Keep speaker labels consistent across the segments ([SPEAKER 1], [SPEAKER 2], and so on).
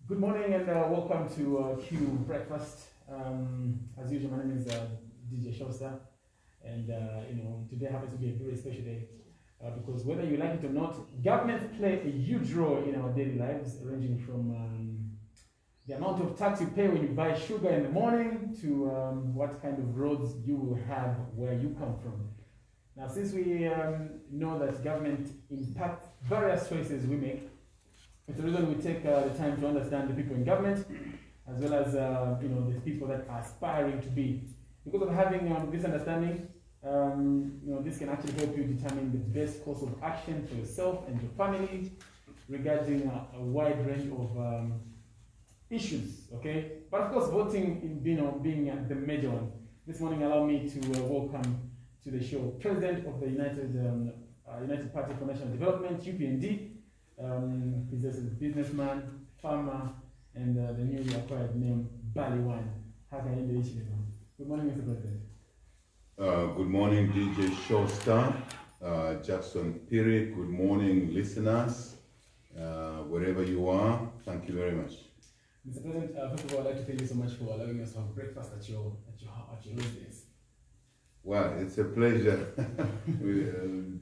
[SPEAKER 1] Good morning and welcome to Q Breakfast. As usual, my name is DJ Showstar, and today happens to be a very special day because whether you like it or not, governments play a huge role in our daily lives, ranging from the amount of tax you pay when you buy sugar in the morning to what kind of roads you will have where you come from. Now, since we know that government impacts various choices we make, it's the reason we take the time to understand the people in government, as well as the people that are aspiring to be. Because of having this understanding, this can actually help you determine the best course of action for yourself and your family regarding a wide range of issues. Okay, but of course, voting in being the major one. This morning, allow me to welcome to the show President of the United Party for National Development (UPND). He's a businessman, farmer, and the newly acquired name Baliwan. How can you do it? Good morning, Mr. President.
[SPEAKER 2] Good morning, DJ Showstar, Jackson Piri. Good morning, listeners, wherever you are. Thank you very much.
[SPEAKER 1] Mr. President, first of all, I'd like to thank you so much for allowing us to have breakfast at your residence.
[SPEAKER 2] Well, it's a pleasure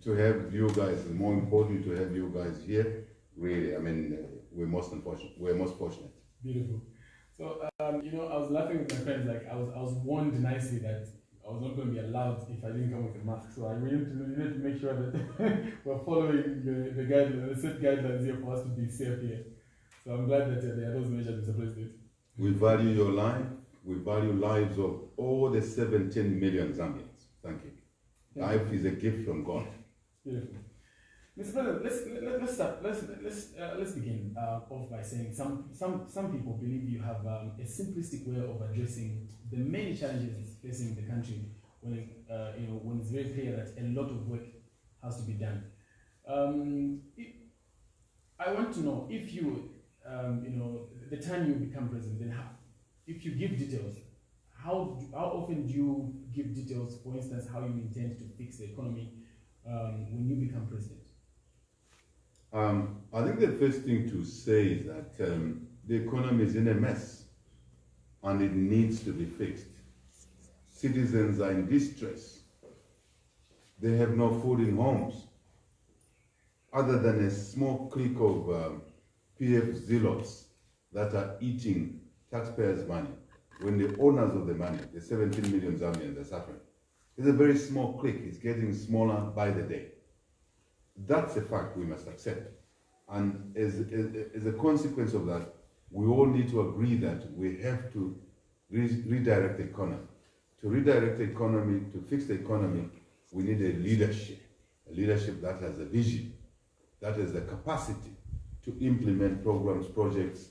[SPEAKER 2] to have you guys. More important to have you guys here. Really, I mean, we're most fortunate.
[SPEAKER 1] Beautiful. So, I was laughing with my friends. Like, I was warned nicely that I was not going to be allowed if I didn't come with a mask. So I needed to make sure that we're following the guidelines, the set guidelines here for us to be safe here. So I'm glad that there are those measures, Mr. President.
[SPEAKER 2] We value your life. We value lives of all the 17 million Zambians. Thank you. Life is a gift from God.
[SPEAKER 1] Beautiful. Mr. President, let's start. Let's begin off by saying some people believe you have a simplistic way of addressing the many challenges facing the country when it's very clear that a lot of work has to be done. I want to know if you the time you become president, then if you give details. How often do you give details, for instance, how you intend to fix the economy when you become president?
[SPEAKER 2] I think the first thing to say is that the economy is in a mess and it needs to be fixed. Citizens are in distress. They have no food in homes other than a small clique of PF zealots that are eating taxpayers' money when the owners of the money, the 17 million Zambians, are suffering. It's a very small clique. It's getting smaller by the day. That's a fact we must accept. And as a consequence of that, we all need to agree that we have to redirect the economy. To redirect the economy, to fix the economy, we need a leadership that has a vision, that has the capacity to implement programs, projects,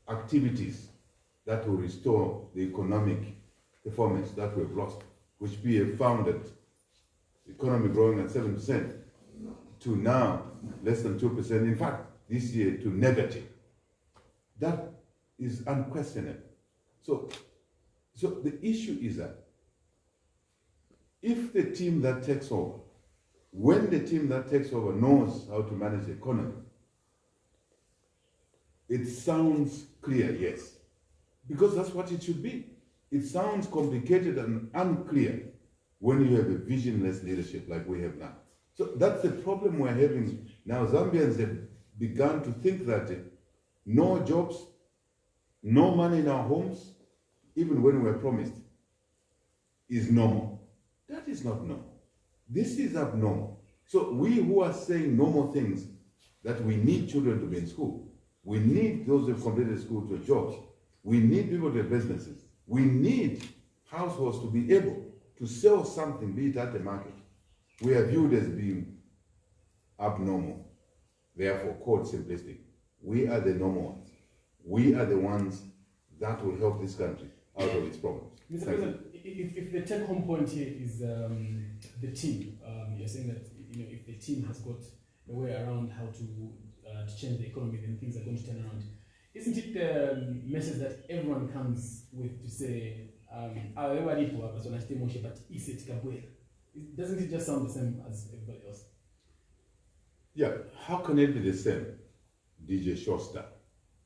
[SPEAKER 2] activities that will restore the economic performance that we've lost, which PF founded, economy growing at 7%, to now less than 2%, in fact, this year to negative. That is unquestionable. So the issue is that if the team that takes over, when the team that takes over knows how to manage the economy, it sounds clear, yes, because that's what it should be. It sounds complicated and unclear when you have a visionless leadership like we have now. So that's the problem we're having now. Zambians have begun to think that no jobs, no money in our homes, even when we're promised, is normal. That is not normal. This is abnormal. So we who are saying normal things, that we need children to be in school, we need those who have completed school to have jobs, we need people to have businesses, we need households to be able to sell something, be it at the market, we are viewed as being abnormal, therefore called simplistic. We are the normal ones. We are the ones that will help this country out of its problems.
[SPEAKER 1] Mr. President, if the take-home point here is the team, you're saying that if the team has got a way around how to change the economy, then things are going to turn around. Isn't it the message that everyone comes with to say, doesn't it just sound the same as everybody else?
[SPEAKER 2] Yeah, how can it be the same, DJ Showstar?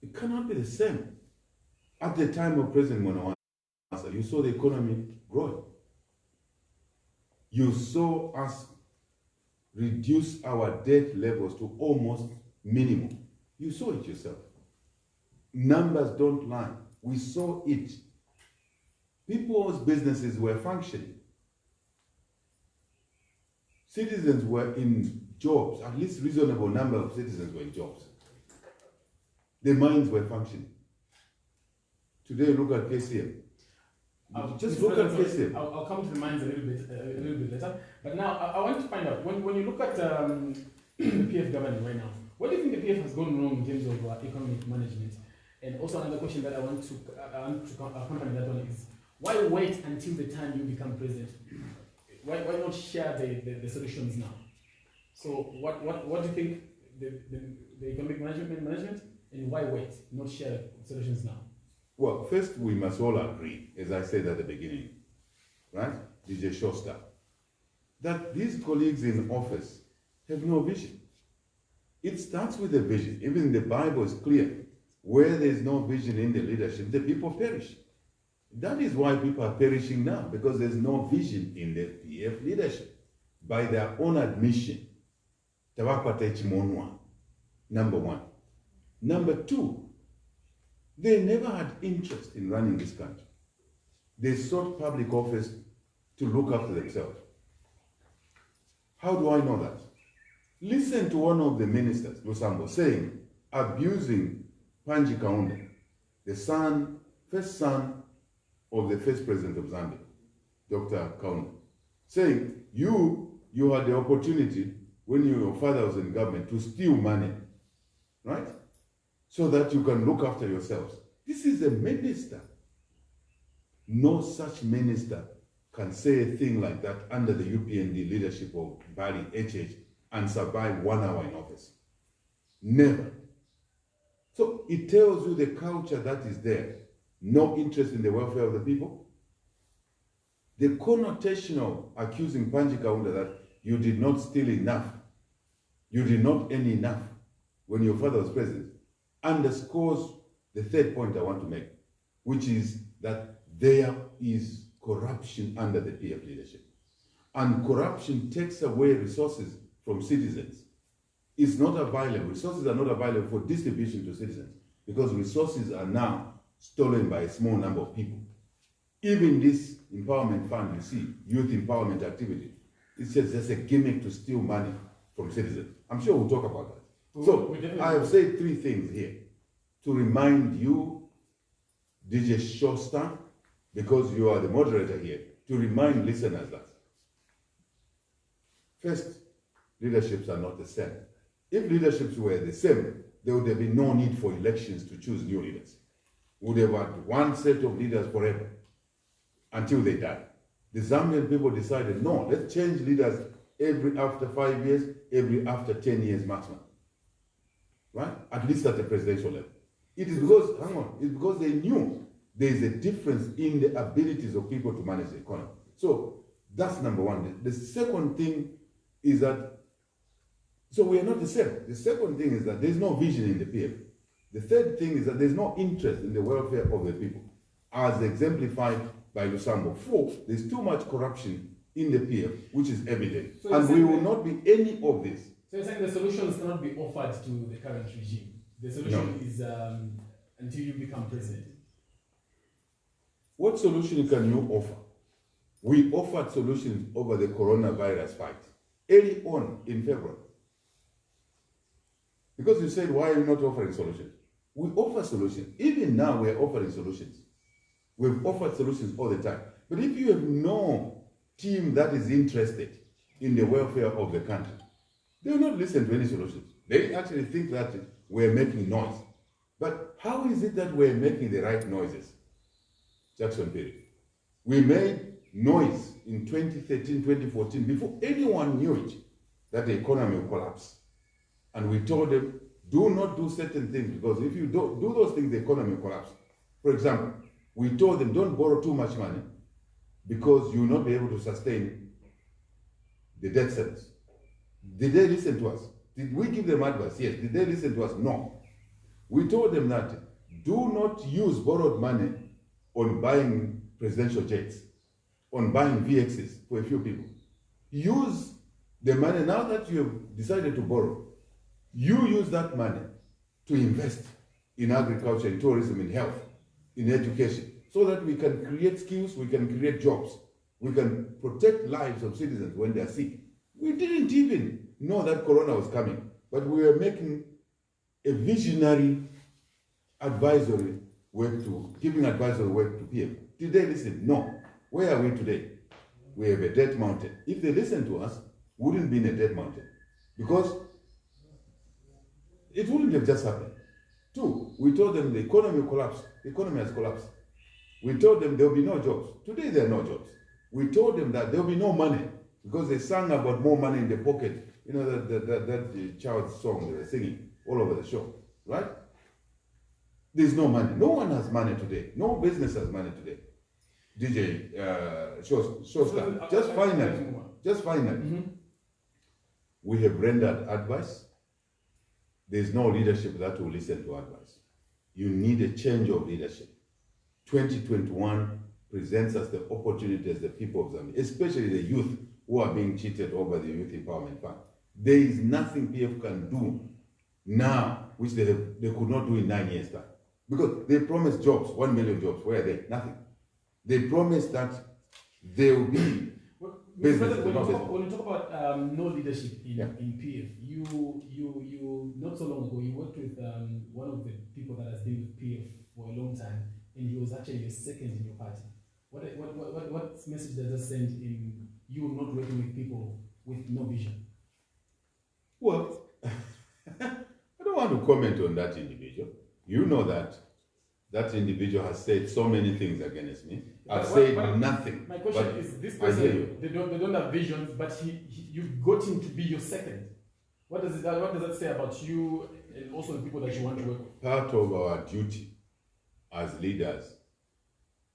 [SPEAKER 2] It cannot be the same. At the time of President Mwanawasa, you saw the economy growing. You saw us reduce our debt levels to almost minimum. You saw it yourself. Numbers don't lie. We saw it. People's businesses were functioning. Citizens were in jobs. At least reasonable number of citizens were in jobs. The mines were functioning. Today, look at KCM. Just look at KCM.
[SPEAKER 1] I'll come to the mines a little bit later. But now I want to find out when you look at the PF government right now. What do you think the PF has gone wrong in terms of economic management? And also another question that I want to accompany that one is, why wait until the time you become president? Why not share the solutions now? So what do you think the economic management, and why wait, not share solutions now?
[SPEAKER 2] Well, first we must all agree, as I said at the beginning, right, DJ Shosta, that these colleagues in office have no vision. It starts with a vision. Even the Bible is clear. Where there is no vision in the leadership, the people perish. That is why people are perishing now, because there's no vision in the PF leadership. By their own admission, number one. Number two, they never had interest in running this country. They sought public office to look after themselves. How do I know that? Listen to one of the ministers, Lusambo, saying, abusing Panji Kaunda, the first son of the first president of Zambia, Dr. Kaunda, saying, you had the opportunity when your father was in government to steal money, right? So that you can look after yourselves. This is a minister. No such minister can say a thing like that under the UPND leadership of Bali HH and survive 1 hour in office. Never. So it tells you the culture that is there. No interest in the welfare of the people. The connotation of accusing Panji Kaunda that you did not steal enough, you did not earn enough when your father was president, underscores the third point I want to make, which is that there is corruption under the PF leadership. And corruption takes away resources from citizens. It's not available. Resources are not available for distribution to citizens because resources are now stolen by a small number of people. Even this empowerment fund, you see, youth empowerment activity, it's just a gimmick to steal money from citizens. I'm sure we'll talk about that. So I have said three things here to remind you, DJ Shosta, because you are the moderator here, to remind listeners that. First, leaderships are not the same. If leaderships were the same, there would have been no need for elections to choose new leaders. We would have had one set of leaders forever until they died. The Zambian people decided, no, let's change leaders every after 5 years, every after 10 years maximum. Right? At least at the presidential level. It is because, it's because they knew there is a difference in the abilities of people to manage the economy. So that's number one. The second thing is that, so we are not the same. The second thing is that there's no vision in the PF. The third thing is that there's no interest in the welfare of the people, as exemplified by Lusambo. Four, there's too much corruption in the PF, which is evident. So and we will not be any of this.
[SPEAKER 1] So you're saying the solutions cannot be offered to the current regime? The solution is until you become president.
[SPEAKER 2] What solution can you offer? We offered solutions over the coronavirus fight early on in February. Because you said, why are you not offering solutions? We offer solutions. Even now, we're offering solutions. We've offered solutions all the time. But if you have no team that is interested in the welfare of the country, they will not listen to any solutions. They actually think that we're making noise. But how is it that we're making the right noises? Jackson Perry. We made noise in 2013, 2014, before anyone knew it, that the economy will collapse. And we told them, do not do certain things, because if you don't do those things, the economy will collapse. For example, we told them, don't borrow too much money, because you will not be able to sustain the debt service. Did they listen to us? Did we give them advice? Yes. Did they listen to us? No. We told them that do not use borrowed money on buying presidential jets, on buying VXs for a few people. Use the money, now that you have decided to borrow, you use that money to invest in agriculture, in tourism, in health, in education, so that we can create skills, we can create jobs, we can protect lives of citizens when they are sick. We didn't even know that Corona was coming, but we were making a visionary advisory work to, giving advisory work to PF. Did they listen? No. Where are we today? We have a debt mountain. If they listened to us, we wouldn't be in a debt mountain, because it wouldn't have just happened. Two, we told them the economy collapsed. The economy has collapsed. We told them there will be no jobs. Today there are no jobs. We told them that there will be no money, because they sang about more money in the pocket. You know, that child's song they were singing all over the show, right? There's no money. No one has money today. No business has money today. DJ Shosta, just finally, we have rendered advice. There's no leadership that will listen to advice. You need a change of leadership. 2021 presents us the opportunity as the people of Zambia, especially the youth who are being cheated over the Youth Empowerment Fund. There is nothing PF can do now which they could not do in 9 years' time. Because they promised jobs, 1 million jobs. Where are they? Nothing. They promised that there will be business.
[SPEAKER 1] When you talk about no leadership in PF, you not so long ago you worked with one of the people that has been with PF for a long time, and he was actually your second in your party. What message does that send in you not working with people with no vision?
[SPEAKER 2] Well, I don't want to comment on that individual. You know that that individual has said so many things against me. I've said nothing.
[SPEAKER 1] My question is, this person, they don't have visions, but you got him to be your second. What does that say about you and also the people that you want to work with?
[SPEAKER 2] Part of our duty as leaders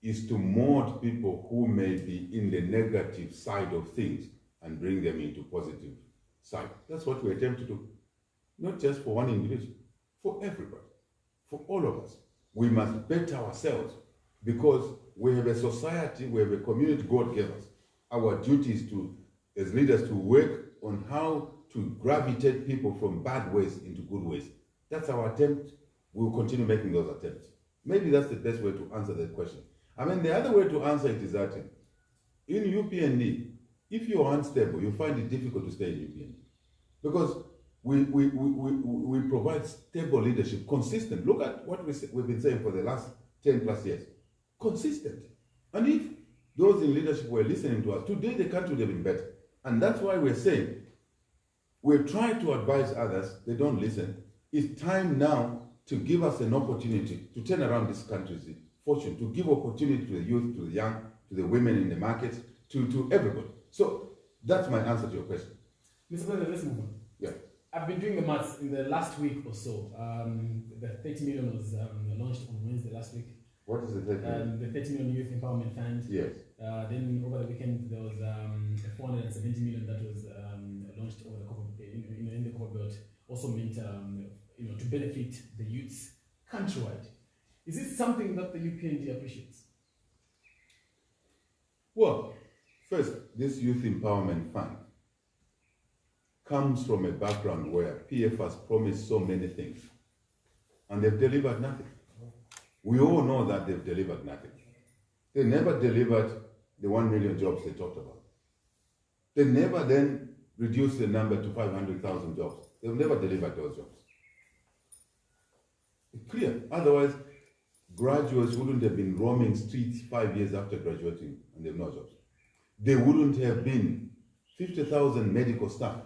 [SPEAKER 2] is to mold people who may be in the negative side of things and bring them into positive side. That's what we attempt to do. Not just for one individual, for everybody, for all of us. We must better ourselves, because we have a society, we have a community God gave us. Our duty is to, as leaders, to work on how to gravitate people from bad ways into good ways. That's our attempt. We will continue making those attempts. Maybe that's the best way to answer that question. I mean, the other way to answer it is that in UPND, if you're unstable, you find it difficult to stay in UPND. Because we provide stable leadership, consistent. Look at what we've been saying for the last 10 plus years. Consistent. And if those in leadership were listening to us, today the country would have been better. And that's why we're saying, we're trying to advise others, they don't listen. It's time now to give us an opportunity to turn around this country's fortune, to give opportunity to the youth, to the young, to the women in the markets, to everybody. So that's my answer to your question.
[SPEAKER 1] Mr. President, let's move on.
[SPEAKER 2] Yeah.
[SPEAKER 1] I've been doing the maths in the last week or so. The 30 million was launched on Wednesday last week.
[SPEAKER 2] What is the 30 million?
[SPEAKER 1] The 30 million Youth Empowerment Fund.
[SPEAKER 2] Yes.
[SPEAKER 1] Then over the weekend there was a 470 million that was launched over in the Copper Belt. Also meant to benefit the youths countrywide. Is this something that the UPND appreciates?
[SPEAKER 2] Well, first, this Youth Empowerment Fund comes from a background where PF has promised so many things, and they've delivered nothing. We all know that they've delivered nothing. They never delivered the 1 million jobs they talked about. They never then reduced the number to 500,000 jobs. They've never delivered those jobs. It's clear. Otherwise, graduates wouldn't have been roaming streets 5 years after graduating and they have no jobs. There wouldn't have been 50,000 medical staff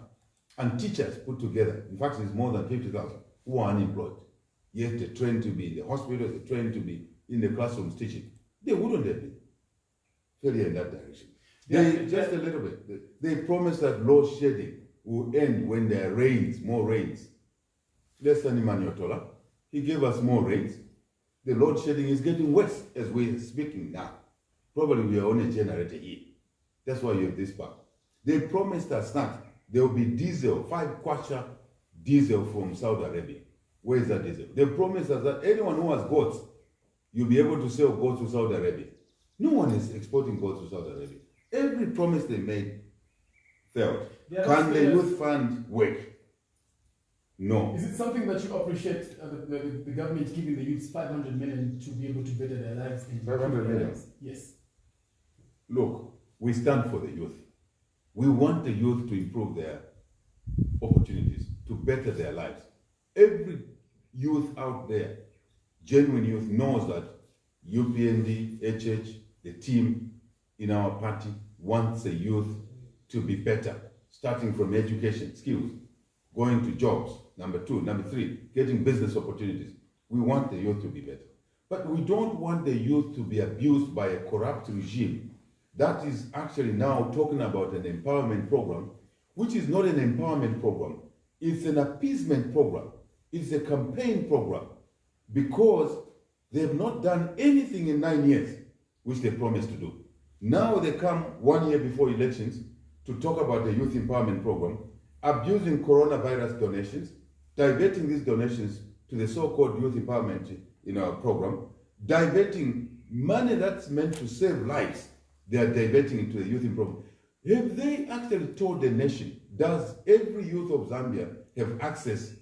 [SPEAKER 2] and teachers put together. In fact, it's more than 50,000 who are unemployed. Yet they're trained to be in the hospitals, they're trained to be in the classrooms teaching. They wouldn't have been failure in that direction. Just a little bit. They promised that load shedding will end when there are rains, more rains. Less than Emmanuel Tola. He gave us more rains. The load shedding is getting worse as we're speaking now. Probably we are on a generator here. That's why you have this part. They promised us that there will be diesel, 5 kwacha diesel from Saudi Arabia. Where is that diesel? They promised us that anyone who has goats, you'll be able to sell goats to Saudi Arabia. No one is exporting goats to Saudi Arabia. Every promise they made failed. Can the youth fund work? No.
[SPEAKER 1] Is it something that you appreciate the government giving the youths 500 million to be able to better their lives?
[SPEAKER 2] 500 million?
[SPEAKER 1] Lives? Yes.
[SPEAKER 2] Look, we stand for the youth. We want the youth to improve their opportunities, to better their lives. Every youth out there, genuine youth, knows that UPND, HH, the team in our party wants the youth to be better, starting from education, skills, going to jobs, number 2. Number 3, getting business opportunities. We want the youth to be better. But we don't want the youth to be abused by a corrupt regime that is actually now talking about an empowerment program, which is not an empowerment program. It's an appeasement program. It's a campaign program, because they have not done anything in 9 years, which they promised to do. Now they come 1 year before elections to talk about the youth empowerment program, abusing coronavirus donations, diverting these donations to the so-called youth empowerment program, diverting money that's meant to save lives. They are diverting into the youth program. Have they actually told the nation, does every youth of Zambia have access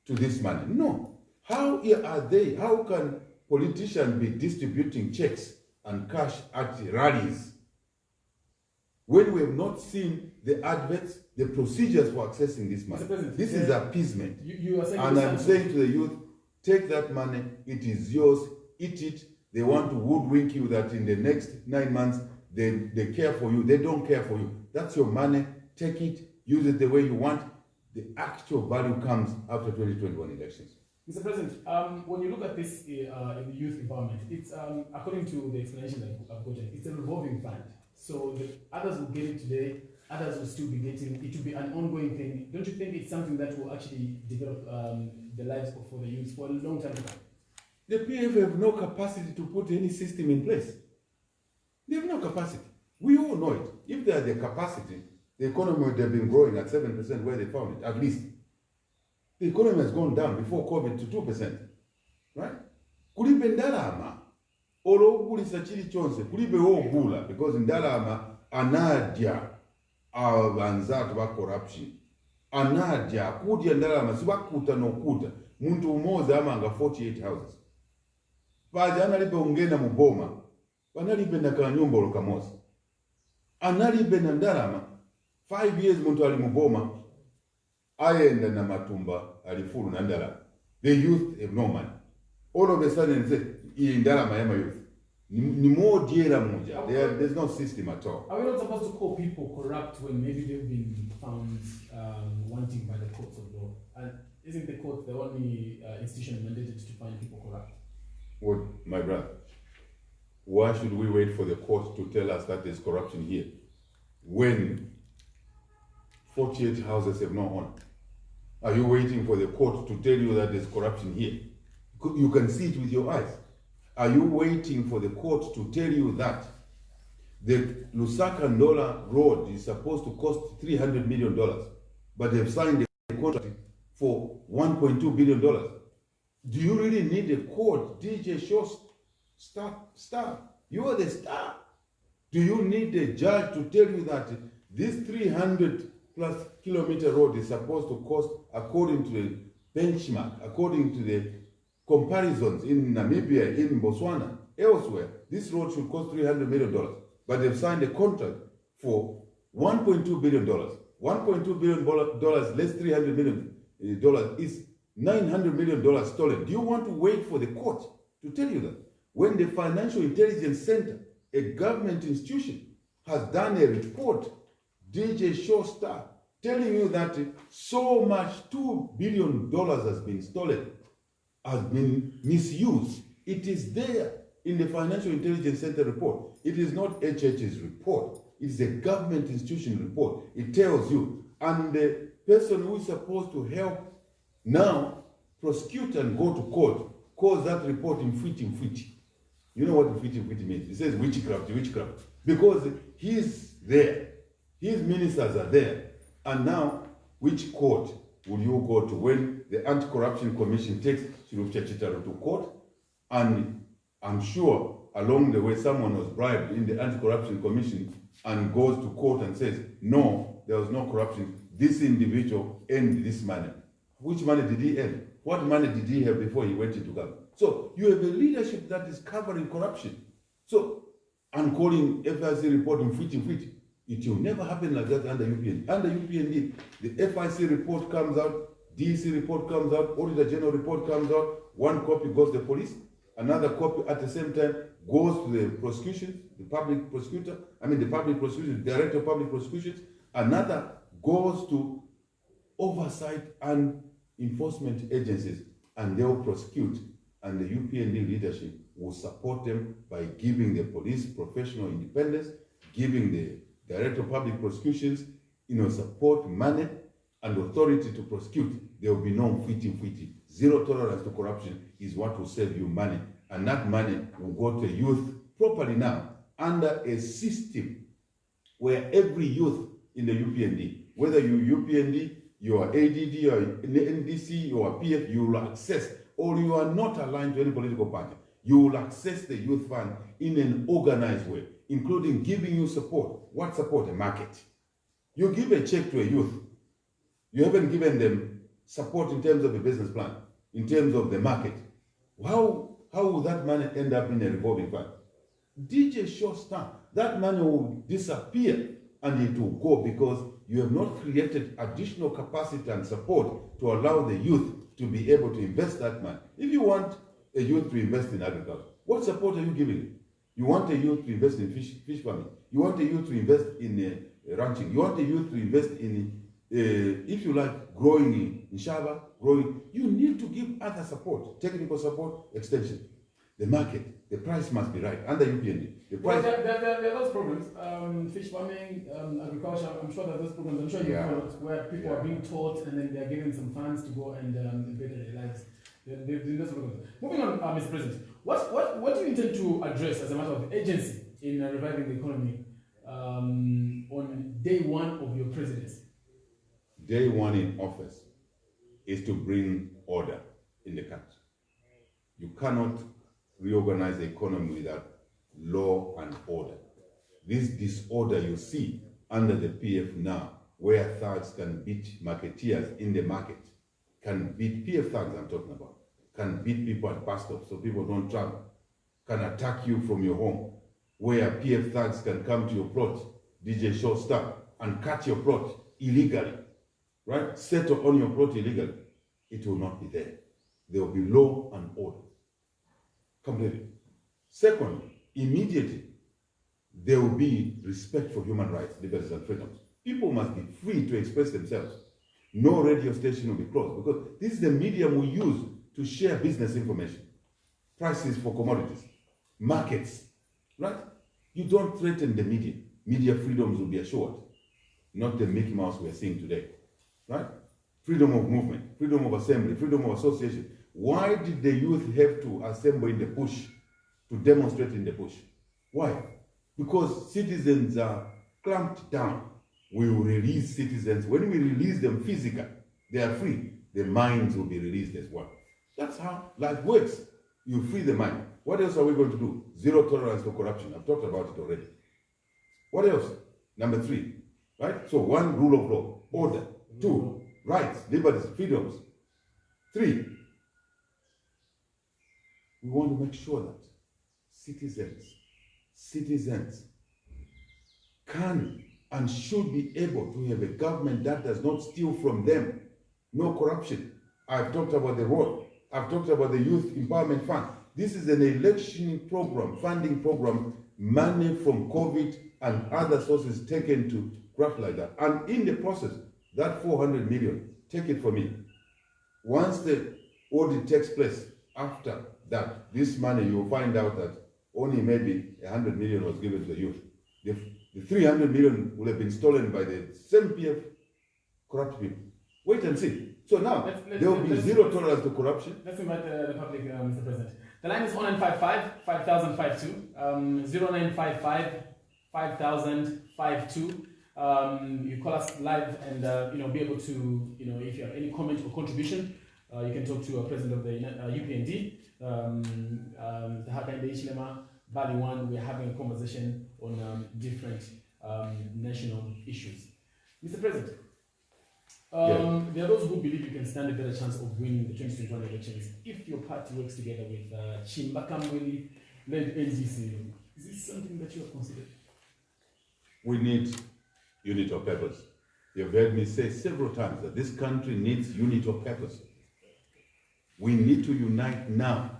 [SPEAKER 2] to this money? No. How are they? How can politicians be distributing checks and cash at rallies when we have not seen the adverts, the procedures for accessing this money? This is appeasement.
[SPEAKER 1] You are saying,
[SPEAKER 2] and I'm saying to the youth, take that money, it is yours, eat it. They want to woodwink you that in the next 9 months, they care for you. They don't care for you. That's your money. Take it, use it the way you want. The actual value comes after 2021 elections.
[SPEAKER 1] Mr. President, when you look at this in the youth empowerment, it's according to the explanation that I've gotten, it's a revolving fund. So the others will get it today, others will still be getting it. It will be an ongoing thing. Don't you think it's something that will actually develop the lives for the youth for a long time to come?
[SPEAKER 2] The PF have no capacity to put any system in place. They have no capacity. We all know it. If they had the capacity, the economy would have been growing at 7% where they found it, at least. The economy has gone down before COVID to 2%. Right? Kulibe ndalama, ologulisa chili chonse, kulibe ogula, because ndalama anadya abanzatu ba corruption. Anadya, kudya ndalama, sibakuta nokuta. Muntu umoza amanga 48 houses. Paja analibe ungena muboma. Analibe na kanyumba olokamosi. Analibe na ndalama. 5 years muntu alimuboma. Ayenda na matumba alifuru na ndalama. The youth have no money. All of a sudden say, "Iyi ndalama ya youth." Ni more diera moja. There's no system at all.
[SPEAKER 1] Are we not supposed to call people corrupt when maybe they've been found wanting by the courts of law? And isn't the court the only institution mandated to find people corrupt?
[SPEAKER 2] Well, my brother, why should we wait for the court to tell us that there's corruption here when 48 houses have no owner? Are you waiting for the court to tell you that there's corruption here? You can see it with your eyes. Are you waiting for the court to tell you that the Lusaka-Ndola road is supposed to cost $300 million, but they've signed a contract for $1.2 billion? Do you really need a court? DJ Shaw, star. You are the star. Do you need a judge to tell you that this 300+ kilometer road is supposed to cost, according to the benchmark, according to the comparisons in Namibia, in Botswana, elsewhere, this road should cost $300 million. But they've signed a contract for $1.2 billion. $1.2 billion less $300 million is $900 million stolen. Do you want to wait for the court to tell you that? When the Financial Intelligence Center, a government institution, has done a report, DJ Showstar, telling you that so much $2 billion has been stolen, has been misused. It is there in the Financial Intelligence Center report. It is not HH's report. It is a government institution report. It tells you. And the person who is supposed to help now prosecute and go to court calls that report Mfwiti. You know what Mfwiti means? It says witchcraft. Because he's there. His ministers are there. And now, which court will you go to when the Anti-Corruption Commission takes Chief Chachitaro to court? And I'm sure along the way someone was bribed in the Anti-Corruption Commission and goes to court and says, no, there was no corruption. This individual earned this money. Which money did he earn? What money did he have before he went into government? So you have a leadership that is covering corruption. So, and calling FIC report Mfwiti. It will never happen like that under UPND. Under UPND, the FIC report comes out, DEC report comes out, Auditor General report comes out, one copy goes to the police, another copy at the same time goes to the prosecution, the public prosecutor, Director of Public Prosecutions, another goes to oversight and enforcement agencies, and they'll prosecute, and the UPND leadership will support them by giving the police professional independence, giving the Director of Public Prosecutions, support, money, and authority to prosecute. There will be no Mfwiti. Zero tolerance to corruption is what will save you money, and that money will go to youth properly now under a system where every youth in the UPND, whether you're UPND, you are ADD, you are NDC, you are PF, you will access, or you are not aligned to any political party, you will access the youth fund in an organized way, including giving you support. What support? A market. You give a check to a youth, you haven't given them support in terms of a business plan, in terms of the market. How will that money end up in a revolving fund? DJ Showstar, that money will disappear and it will go because you have not created additional capacity and support to allow the youth to be able to invest that money. If you want a youth to invest in agriculture, what support are you giving? You want a youth to invest in fish farming. You want a youth to invest in ranching. You want a youth to invest in, if you like, growing in shaba, growing. You need to give other support, technical support, extension. The market, the price must be right under UPND. The price.
[SPEAKER 1] Well, there are those programs, fish farming, agriculture. I'm sure that those programs. I'm sure you've heard where people are being taught and then they are given some funds to go and better their lives. Moving on, Mr. President, what do you intend to address as a matter of agency in reviving the economy on day one of your presidency?
[SPEAKER 2] Day one in office is to bring order in the country. You cannot reorganize the economy without law and order. This disorder you see under the PF now, where thugs can beat marketeers in the market, can beat PF thugs I'm talking about, can beat people at bus stops so people don't travel, can attack you from your home, where PF thugs can come to your plot, DJ Showstar, and cut your plot illegally, right? Settle on your plot illegally. It will not be there. There will be law and order. Completely. Second, immediately, there will be respect for human rights, liberties, and freedoms. People must be free to express themselves. No radio station will be closed because this is the medium we use to share business information, prices for commodities, markets, right? You don't threaten the media. Media freedoms will be assured, not the Mickey Mouse we are seeing today, right? Freedom of movement, freedom of assembly, freedom of association. Why did the youth have to assemble in the bush, to demonstrate in the bush? Why? Because citizens are clamped down. We will release citizens. When we release them physically, they are free. The minds will be released as well. That's how life works. You free the mind. What else are we going to do? Zero tolerance for corruption. I've talked about it already. What else? Number 3, right? So 1, rule of law, order. 2, rights, liberties, freedoms. 3, we want to make sure that citizens can and should be able to have a government that does not steal from them. No corruption. I've talked about the road. I've talked about the Youth Empowerment Fund. This is an election program, funding program, money from COVID and other sources taken to craft like that. And in the process, that 400 million, take it from me. Once the audit takes place, after that, this money, you will find out that only maybe 100 million was given to the youth. The 300 million will have been stolen by the same PF corrupt people. Wait and see. So now, there will be zero tolerance to corruption.
[SPEAKER 1] Let's invite the public, Mr. President. The line is 0955 5052, 0955 5052. you call us live and be able to, if you have any comment or contribution, you can talk to a president of the UPND, Hakainde Hichilema, Bali One. We're having a conversation on different national issues. Mr. President, there are those who believe you can stand a better chance of winning the 2021 elections if your party works together with Chimba Kambwili-led NDC. Is this something that you have considered?
[SPEAKER 2] We need unity of purpose. You've heard me say several times that this country needs unity of purpose. We need to unite now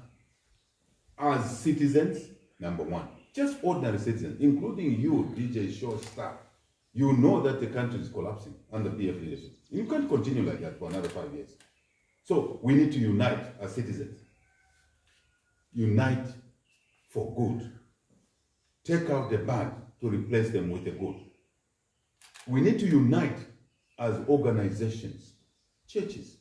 [SPEAKER 2] as citizens, number one. Just ordinary citizens, including you, DJ Shaw staff. You know that the country is collapsing under PF leadership. You can't continue like that for another 5 years. So we need to unite as citizens. Unite for good. Take out the bad to replace them with the good. We need to unite as organizations, churches.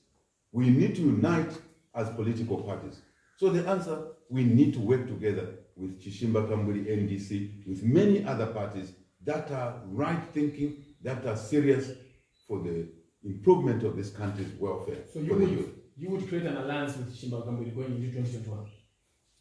[SPEAKER 2] We need to unite as political parties. So the answer, we need to work together with Chishimba Kambwili NDC, with many other parties that are right thinking, that are serious for the improvement of this country's welfare.
[SPEAKER 1] So you would create an alliance with Chishimba Kambwili going into 2021?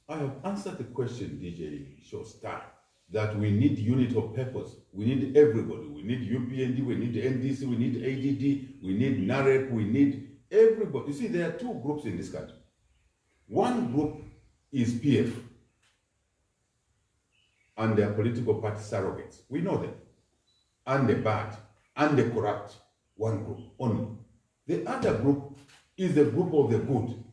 [SPEAKER 2] I have answered the question, DJ Showstar, that we need unity of purpose. We need everybody. We need UPND, we need NDC, we need ADD, we need NAREP, we need everybody. You see, there are two groups in this country. One group is PF and their political party surrogates. We know them. And the bad, and the corrupt. One group only. The other group is the group of the good.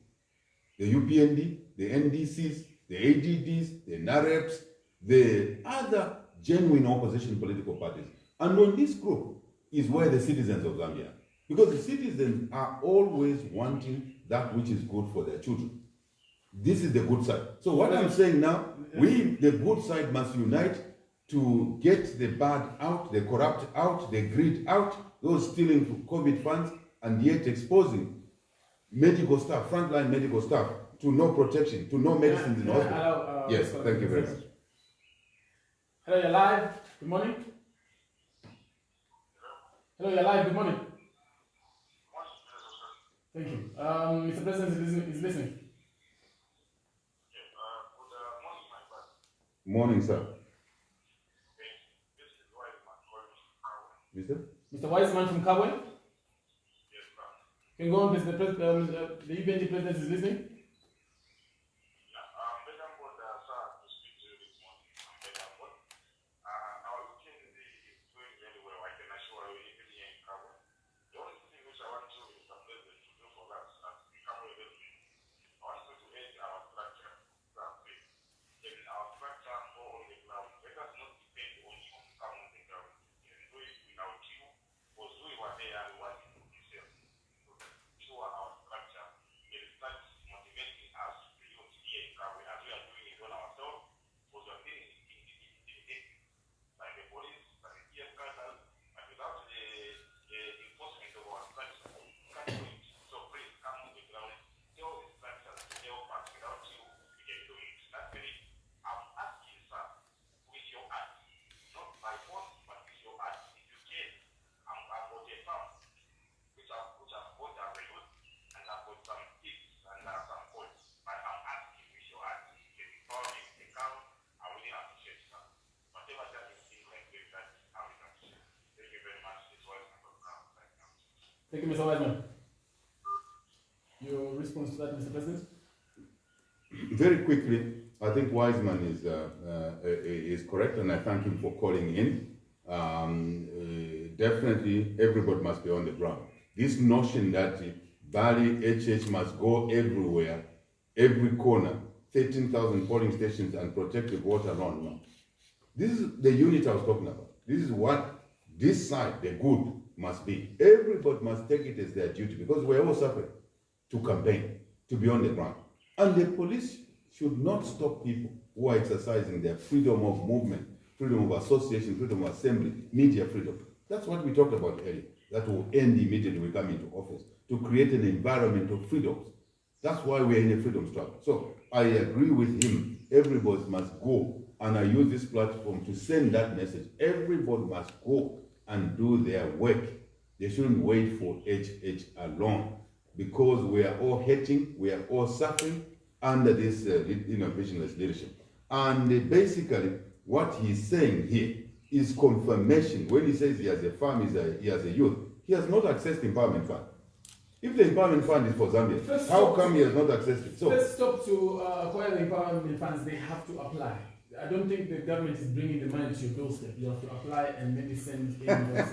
[SPEAKER 2] The UPND, the NDCs, the ADDs, the NAREPs, the other genuine opposition political parties. And on this group is where the citizens of Zambia are. Because the citizens are always wanting that which is good for their children. This is the good side. So what I'm saying now, we, the good side, must unite to get the bad out, the corrupt out, the greed out, those stealing COVID funds, and yet exposing medical staff, frontline medical staff, to no protection, to no medicines in hospital. Yes, thank you very much.
[SPEAKER 1] Hello, you're live. Good morning. Hello, you're live. Good morning. Thank you. Mr. President is listening.
[SPEAKER 2] Morning, sir.
[SPEAKER 1] Mr. Wiseman from Kabwe?
[SPEAKER 3] Yes, sir.
[SPEAKER 1] Can you go on, please? The UPND president is listening. Thank you, Mr. Wiseman. Your response to that, Mr. President?
[SPEAKER 2] Very quickly, I think Wiseman is correct, and I thank him for calling in. Definitely, everybody must be on the ground. This notion that Bali HH must go everywhere, every corner, 13,000 polling stations and protect the voter around. No. This is the unit I was talking about. This is what this side, the good, must be. Everybody must take it as their duty because we're all suffering to campaign, to be on the ground. And the police should not stop people who are exercising their freedom of movement, freedom of association, freedom of assembly, media freedom. That's what we talked about earlier. That will end immediately we come into office, to create an environment of freedoms. That's why we're in a freedom struggle. So I agree with him. Everybody must go. And I use this platform to send that message. Everybody must go and do their work. They shouldn't wait for HH alone, because we are all hurting, we are all suffering under this visionless leadership. And basically, what he's saying here is confirmation. When he says he has a farm, he has a youth, he has not accessed the empowerment fund. If the empowerment fund is for Zambia, how come he has not accessed it? So
[SPEAKER 1] let's stop to acquire the empowerment funds. They have to apply. I don't think the government is bringing the money to your doorstep. You have to apply and maybe send in.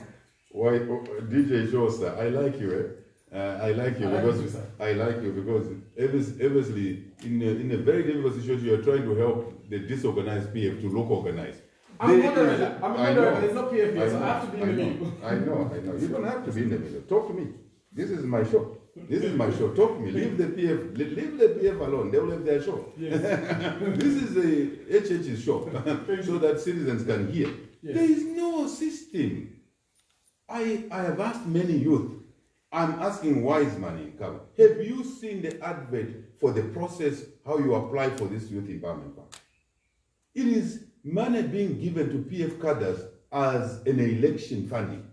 [SPEAKER 2] Why, DJ Shosa, I like you. I like you because obviously in a very difficult situation, you are trying to help the disorganized PF to look organized.
[SPEAKER 1] I'm moderator. There's no PF here, so I have to be in the middle.
[SPEAKER 2] I know. You don't have to be in the middle. Talk to me. This is my show. Talk to me. Leave the PF alone. They will have their show. Yes. This is the HH's show, so that citizens can hear. Yes. There is no system. I have asked many youth. I'm asking Wiseman in Kawa, have you seen the advert for the process, how you apply for this youth empowerment fund? It is money being given to PF cadres as an election funding.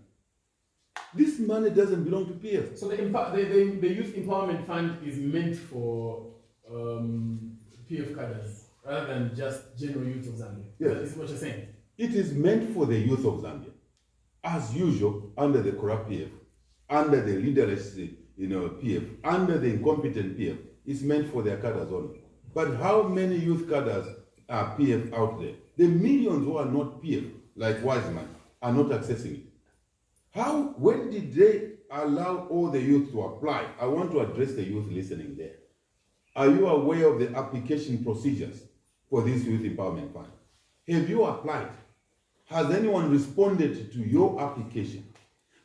[SPEAKER 2] This money doesn't belong to PF.
[SPEAKER 1] So the youth empowerment fund is meant for PF cadres rather than just general youth of Zambia.
[SPEAKER 2] Yes.
[SPEAKER 1] Is what you're saying?
[SPEAKER 2] It is meant for the youth of Zambia, as usual, under the corrupt PF. Under the leaderless, PF, under the incompetent PF, it's meant for their cadres only. But how many youth cadres are PF out there? The millions who are not PF, like Wiseman, are not accessing it. When did they allow all the youth to apply? I want to address the youth listening there. Are you aware of the application procedures for this youth empowerment fund? Have you applied? Has anyone responded to your application?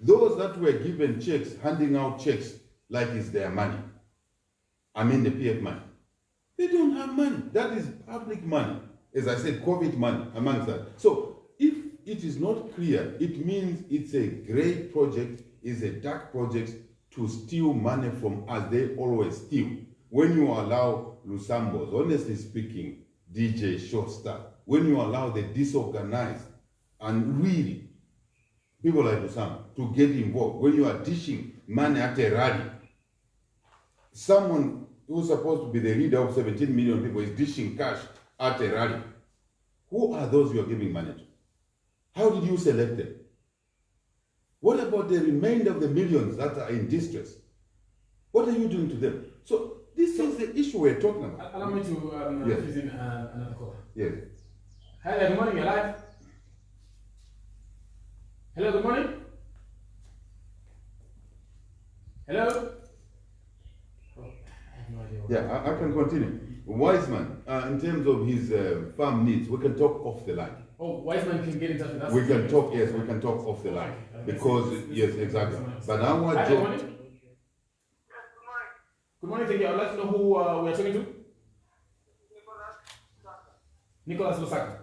[SPEAKER 2] Those that were given checks, handing out checks like it's their money, I mean the PF money, they don't have money. That is public money. As I said, COVID money amongst that. So if it is not clear, it means it's a grey project, it's a dark project to steal money from us. They always steal. When you allow Lusambos, honestly speaking, DJ Showstar, when you allow the disorganized and really people like Lusamba to get involved, when you are dishing money at a rally, someone who's supposed to be the leader of 17 million people is dishing cash at a rally. Who are those you are giving money to? How did you select them? What about the remainder of the millions that are in distress? What are you doing to them? So this is the issue we're talking about.
[SPEAKER 1] Allow me to
[SPEAKER 2] yes.
[SPEAKER 1] fuse in another caller.
[SPEAKER 2] Yes.
[SPEAKER 1] Hi, good morning, you're live. Hello, good morning. Hello? Oh, I have no idea.
[SPEAKER 2] Yeah, I can continue. Wiseman, in terms of his farm needs, we can talk off the line.
[SPEAKER 1] Oh, Wiseman can get in touch with us?
[SPEAKER 2] We can talk, yes, we can talk off the line. Because, yes, exactly. But our
[SPEAKER 1] Hi,
[SPEAKER 2] job...
[SPEAKER 1] good morning. Good morning, thank you. I'd like to know who we are talking to. Nicholas Lusaka.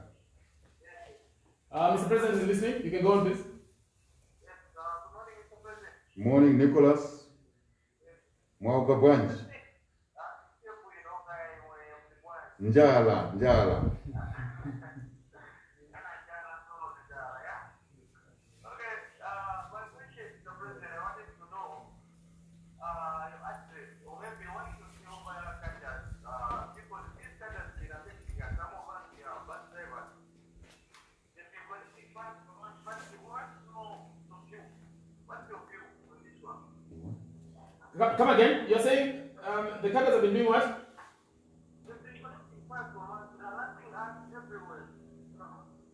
[SPEAKER 1] Mr. President is listening. You can go on, please.
[SPEAKER 2] Morning, Nicholas. Mwauka bwanji. Njala.
[SPEAKER 1] Come again. You're saying the cadres have been doing what?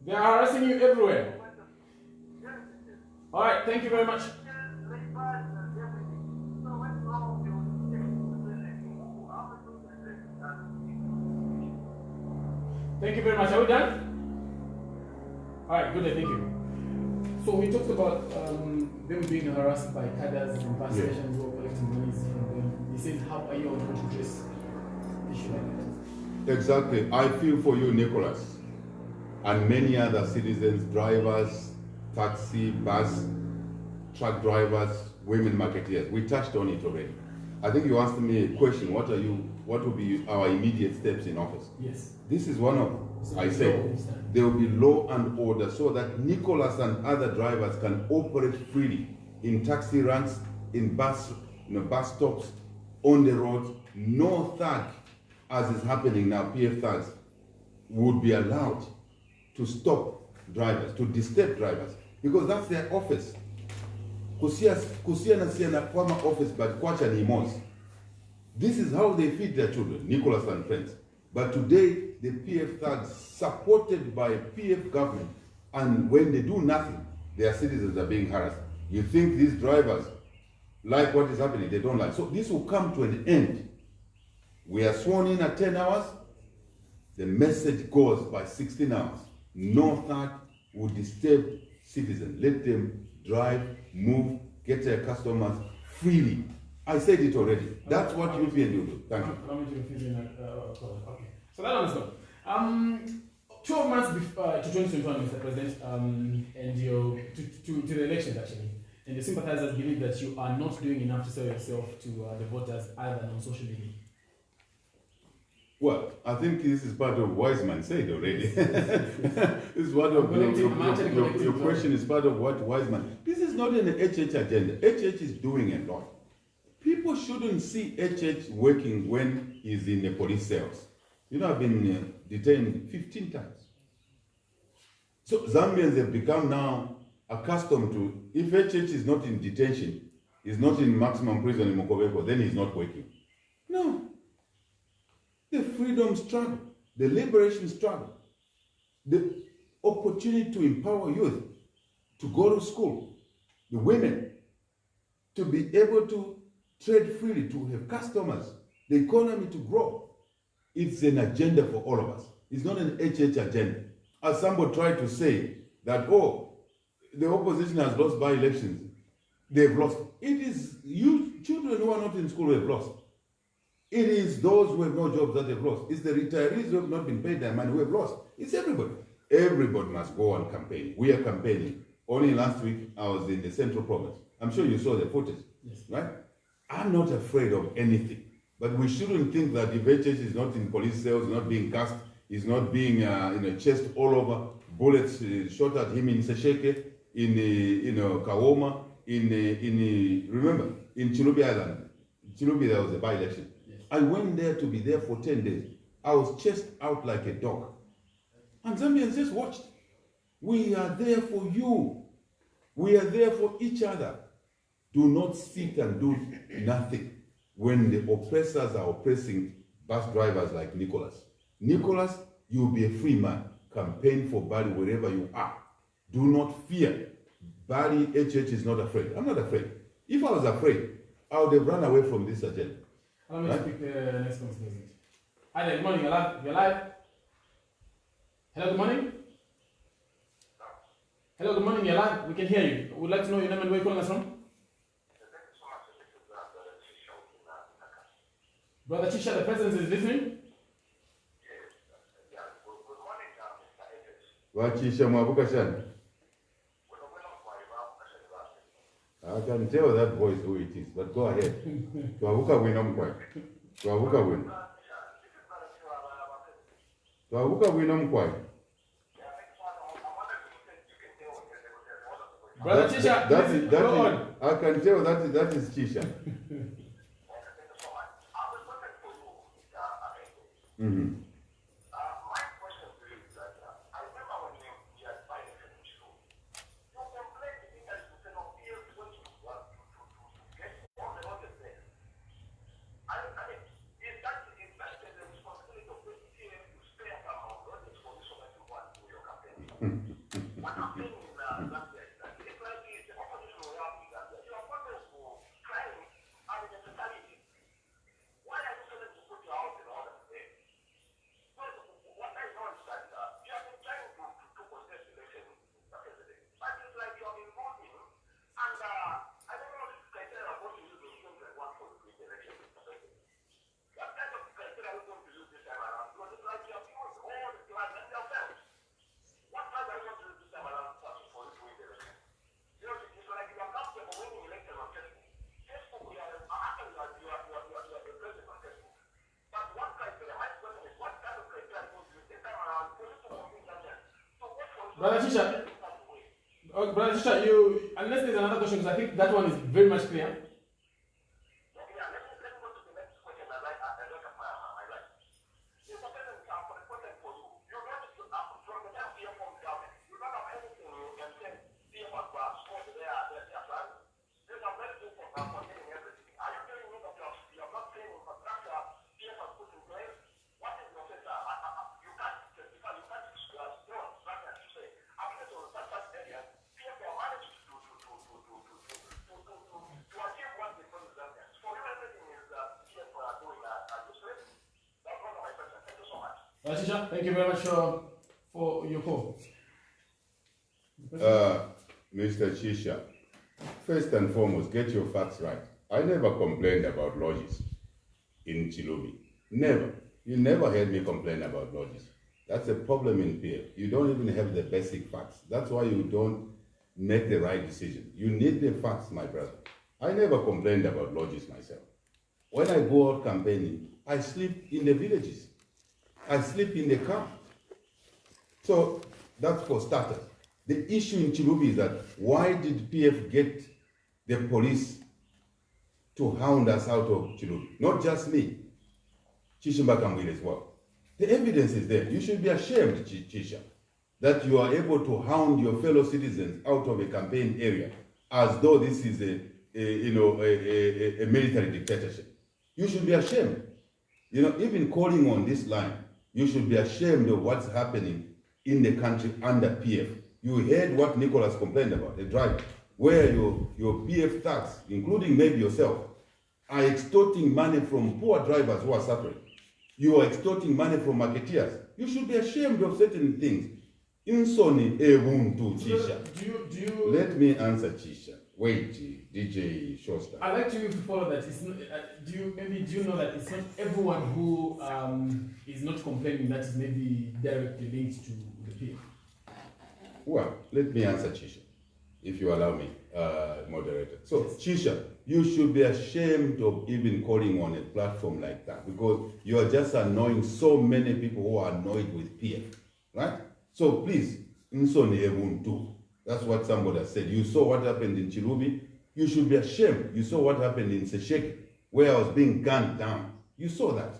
[SPEAKER 1] They are harassing you everywhere. All right. Thank you very much. Thank you very much. Are we done? All right. Good day. Thank you. So we talked about them being harassed by cadres and past sessions who are collecting monies from them. He says, how are you going to address issue like that?
[SPEAKER 2] Exactly. I feel for you, Nicholas, and many other citizens, drivers, taxi, bus, truck drivers, women marketeers. We touched on it already. I think you asked me a question. What are you what will be our immediate steps in office.
[SPEAKER 1] Yes.
[SPEAKER 2] This is one of them.
[SPEAKER 1] So
[SPEAKER 2] I said there will be law and order so that Nicholas and other drivers can operate freely in taxi ranks, in bus stops, on the roads. No thug, as is happening now, PF thugs, would be allowed to stop drivers, to disturb drivers, because that's their office. Kusia na kwama office, but kwacha ni mos. This is how they feed their children, Nicholas and friends. But today, the PF thugs, supported by PF government, and when they do nothing, their citizens are being harassed. You think these drivers like what is happening? They don't like. So this will come to an end. We are sworn in at 10 hours. The message goes by 16 hours. No thug will disturb citizens. Let them drive, move, get their customers freely. I said it already. That's what UPN will do. Thank you.
[SPEAKER 1] Okay. So that one's gone. 12 months before, to 2021, Mr. President, and to the elections actually, and the sympathizers believe that you are not doing enough to sell yourself to the voters either on social media.
[SPEAKER 2] Well, I think this is part of Wiseman said already. This is part of your question is part of what Wiseman. This is not an HH agenda. HH is doing a lot. People shouldn't see HH working when he's in the police cells. You know, I've been detained 15 times. So Zambians have become now accustomed to, if HH is not in detention, is not in maximum prison in Mokobeko, then he's not working. No. The freedom struggle, the liberation struggle, the opportunity to empower youth, to go to school, the women, to be able to trade freely, to have customers, the economy to grow. It's an agenda for all of us. It's not an HH agenda. As somebody tried to say that, oh, the opposition has lost by elections. They've lost. It is you children who are not in school who have lost. It is those who have no jobs that have lost. It's the retirees who have not been paid their money who have lost. It's everybody. Everybody must go on campaign. We are campaigning. Only last week I was in the Central Province. I'm sure you saw the footage, yes. Right? I'm not afraid of anything. But we shouldn't think that if HH is not in police cells, not being cast, is not being in a chest all over, bullets shot at him in Sesheke, in Kawoma, remember, in Chilubi Island. Chilubi, there was a by-election. Yes. I went there to be there for 10 days. I was chased out like a dog. And Zambians just watched. We are there for you. We are there for each other. Do not sit and do nothing when the oppressors are oppressing bus drivers like Nicholas. Nicholas, you'll be a free man. Campaign for Bali wherever you are. Do not fear. Bali HH is not afraid. I'm not afraid. If I was afraid, I would have run away from this agenda.
[SPEAKER 1] Allow me to pick the next one, President. Hi there, good morning, you're live. You're live. Hello, good morning. Hello, good morning, you're live. We can hear you. We'd like to know your name and where you're calling us from. Brother Chisha, the president is listening.
[SPEAKER 2] Wachisha mwabuka sana. I can tell that voice who it is, but go ahead. Twabuka wino mkwai. Twabuka wino. Twabuka wino mkwai.
[SPEAKER 1] Brother Chisha, go on.
[SPEAKER 2] I can tell that is Chisha. Mm-hmm.
[SPEAKER 3] My question to you is that I remember when we had by-election in school, you complained to me that you said, oh, here is going to get all the audience there. I mean, is that the responsibility of the PF to stay at our audience for this one that you want to your campaign? What I'm saying is that it's like the opposition will help you that you are purpose for trying as a totality. Why are you going to put your house in order today? What I know is that you have been trying to possess election, Mr. President. But it's like you have been voting, and I don't know if criteria are going to use the same one for the election, Mr. President. What kind of criteria are we going to use this time around? Because it's like you have used all the plans themselves. What plans are you going to use this time around, Mr.
[SPEAKER 1] Brother Chisha, Brother Chisha, you, unless there's another question, because I think that one is very much clear.
[SPEAKER 3] Okay, yeah, let me go to the next question. I like my right. Mr. President, for the question for you, you don't from the time here from the government, you don't have anything you can say CF has scored their plan. There's a very good for containing everything. Are you telling me that you are not saying infrastructure CF has put in place? What is your sense? You can't justify, you can't throw instructions to say, I'm going to such areas, CF have managed to achieve what they promised them. For you, everything is CF doing useless. That's one of my questions. Thank you so much.
[SPEAKER 1] Chisha, thank you very much for your call.
[SPEAKER 4] Mr. Chisha, first and foremost, get your facts right. I never complained about lodges in Chilubi. Never. You never heard me complain about lodges. That's a problem in PF. You don't even have the basic facts. That's why you don't make the right decision. You need the facts, my brother. I never complained about lodges myself. When I go out campaigning, I sleep in the villages. I sleep in the camp. So that's for starters. The issue in Chilubi is that why did PF get the police to hound us out of Chilubi? Not just me, Chishimba Kambwile as well. The evidence is there. You should be ashamed, Chisha, that you are able to hound your fellow citizens out of a campaign area as though this is a military dictatorship. You should be ashamed. You know, even calling on this line, you should be ashamed of what's happening in the country under PF. You heard what Nicholas complained about, the driver, where your PF thugs, including maybe yourself, are extorting money from poor drivers who are suffering. You are extorting money from marketeers. You should be ashamed of certain things. Insoni ebuntu, Chisha.
[SPEAKER 1] Do you?
[SPEAKER 4] Let me answer, Chisha. Wait, DJ Shosta.
[SPEAKER 1] I'd like you to follow that. It's not, do you know that it's not everyone who is not complaining that is maybe directly linked to the PF?
[SPEAKER 4] Well, let me answer, Chisha, if you allow me, moderator. So, Chisha, you should be ashamed of even calling on a platform like that because you are just annoying so many people who are annoyed with PF, right? So please, Nsoni Ebuntu. That's what somebody has said. You saw what happened in Chilubi. You should be ashamed. You saw what happened in Sesheke, where I was being gunned down. You saw that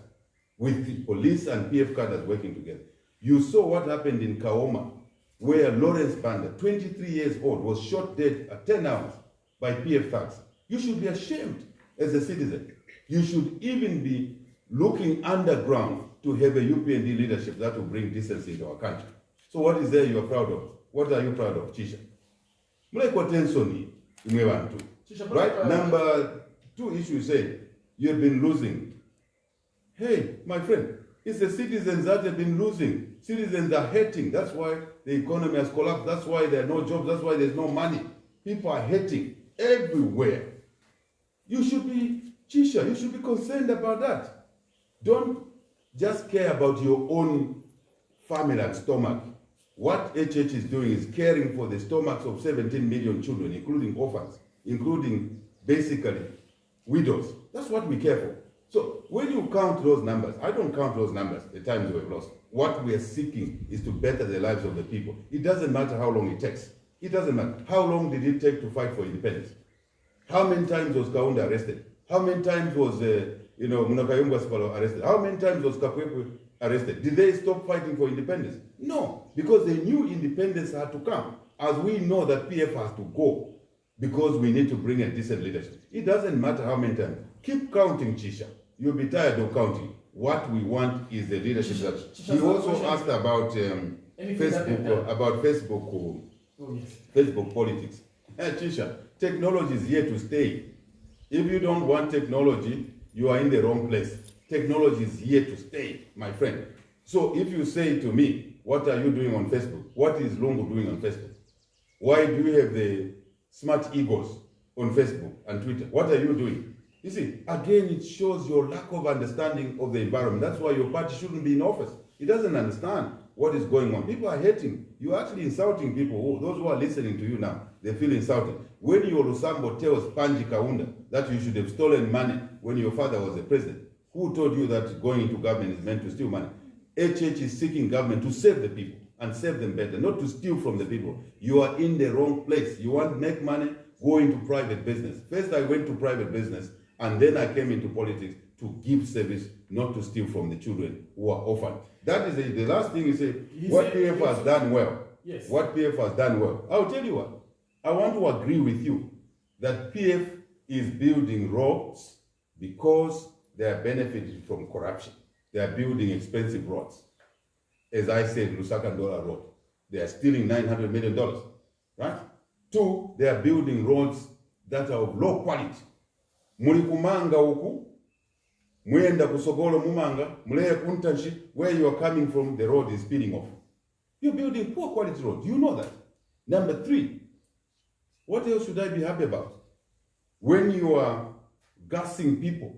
[SPEAKER 4] with the police and PF cadres working together. You saw what happened in Kaoma, where Lawrence Banda, 23 years old, was shot dead at 10 hours by PF thugs. You should be ashamed as a citizen. You should even be looking underground to have a UPND leadership that will bring decency into our country. So what is there you are proud of? What are you proud of, Chisha? Right? Number two issue, you say, you've been losing. Hey, my friend, it's the citizens that have been losing. Citizens are hating. That's why the economy has collapsed. That's why there are no jobs. That's why there's no money. People are hating everywhere. You should be, Chisha, you should be concerned about that. Don't just care about your own family and stomach. What HH is doing is caring for the stomachs of 17 million children, including orphans, including basically widows. That's what we care for. So when you count those numbers, I don't count those numbers, the times we have lost. What we are seeking is to better the lives of the people. It doesn't matter how long it takes. It doesn't matter. How long did it take to fight for independence? How many times was Kaunda arrested? How many times was Munakayumba Sipalo arrested? How many times was Kakwekwe arrested? Did they stop fighting for independence? No, because they knew independence had to come. As we know that PF has to go because we need to bring a decent leadership. It doesn't matter how many times. Keep counting, Chisha. You'll be tired of counting. What we want is the leadership that. He also asked about Facebook, Facebook politics. Hey, Chisha, technology is here to stay. If you don't want technology, you are in the wrong place. Technology is here to stay, my friend. So if you say to me, what are you doing on Facebook? What is Lungu doing on Facebook? Why do you have the smart egos on Facebook and Twitter? What are you doing? You see, again, it shows your lack of understanding of the environment. That's why your party shouldn't be in office. It doesn't understand what is going on. People are hating. You're actually insulting people. Those who are listening to you now, they feel insulted. When your Lusambo tells Panji Kaunda that you should have stolen money when your father was the president, who told you that going into government is meant to steal money? HH is seeking government to save the people.
[SPEAKER 2] and serve them better, not to steal from the people. You are in the wrong place. You want to make money, go into private business. First, I went to private business, and then I came into politics to give service, not to steal from the children who are orphaned. That is the last thing you say. What PF has done well.
[SPEAKER 1] Yes.
[SPEAKER 2] What PF has done well. I'll tell you what. I want to agree with you that PF is building roads because they are benefiting from corruption. They are building expensive roads. As I said, Lusaka Ndola Road. They are stealing $900 million, right? Two, they are building roads that are of low quality. Muli kumanga uku, mwenda kusogolo mumanga, muleye kuntanshi, where you are coming from, the road is speeding off. You're building poor quality roads. You know that. Number three, what else should I be happy about? When you are gassing people,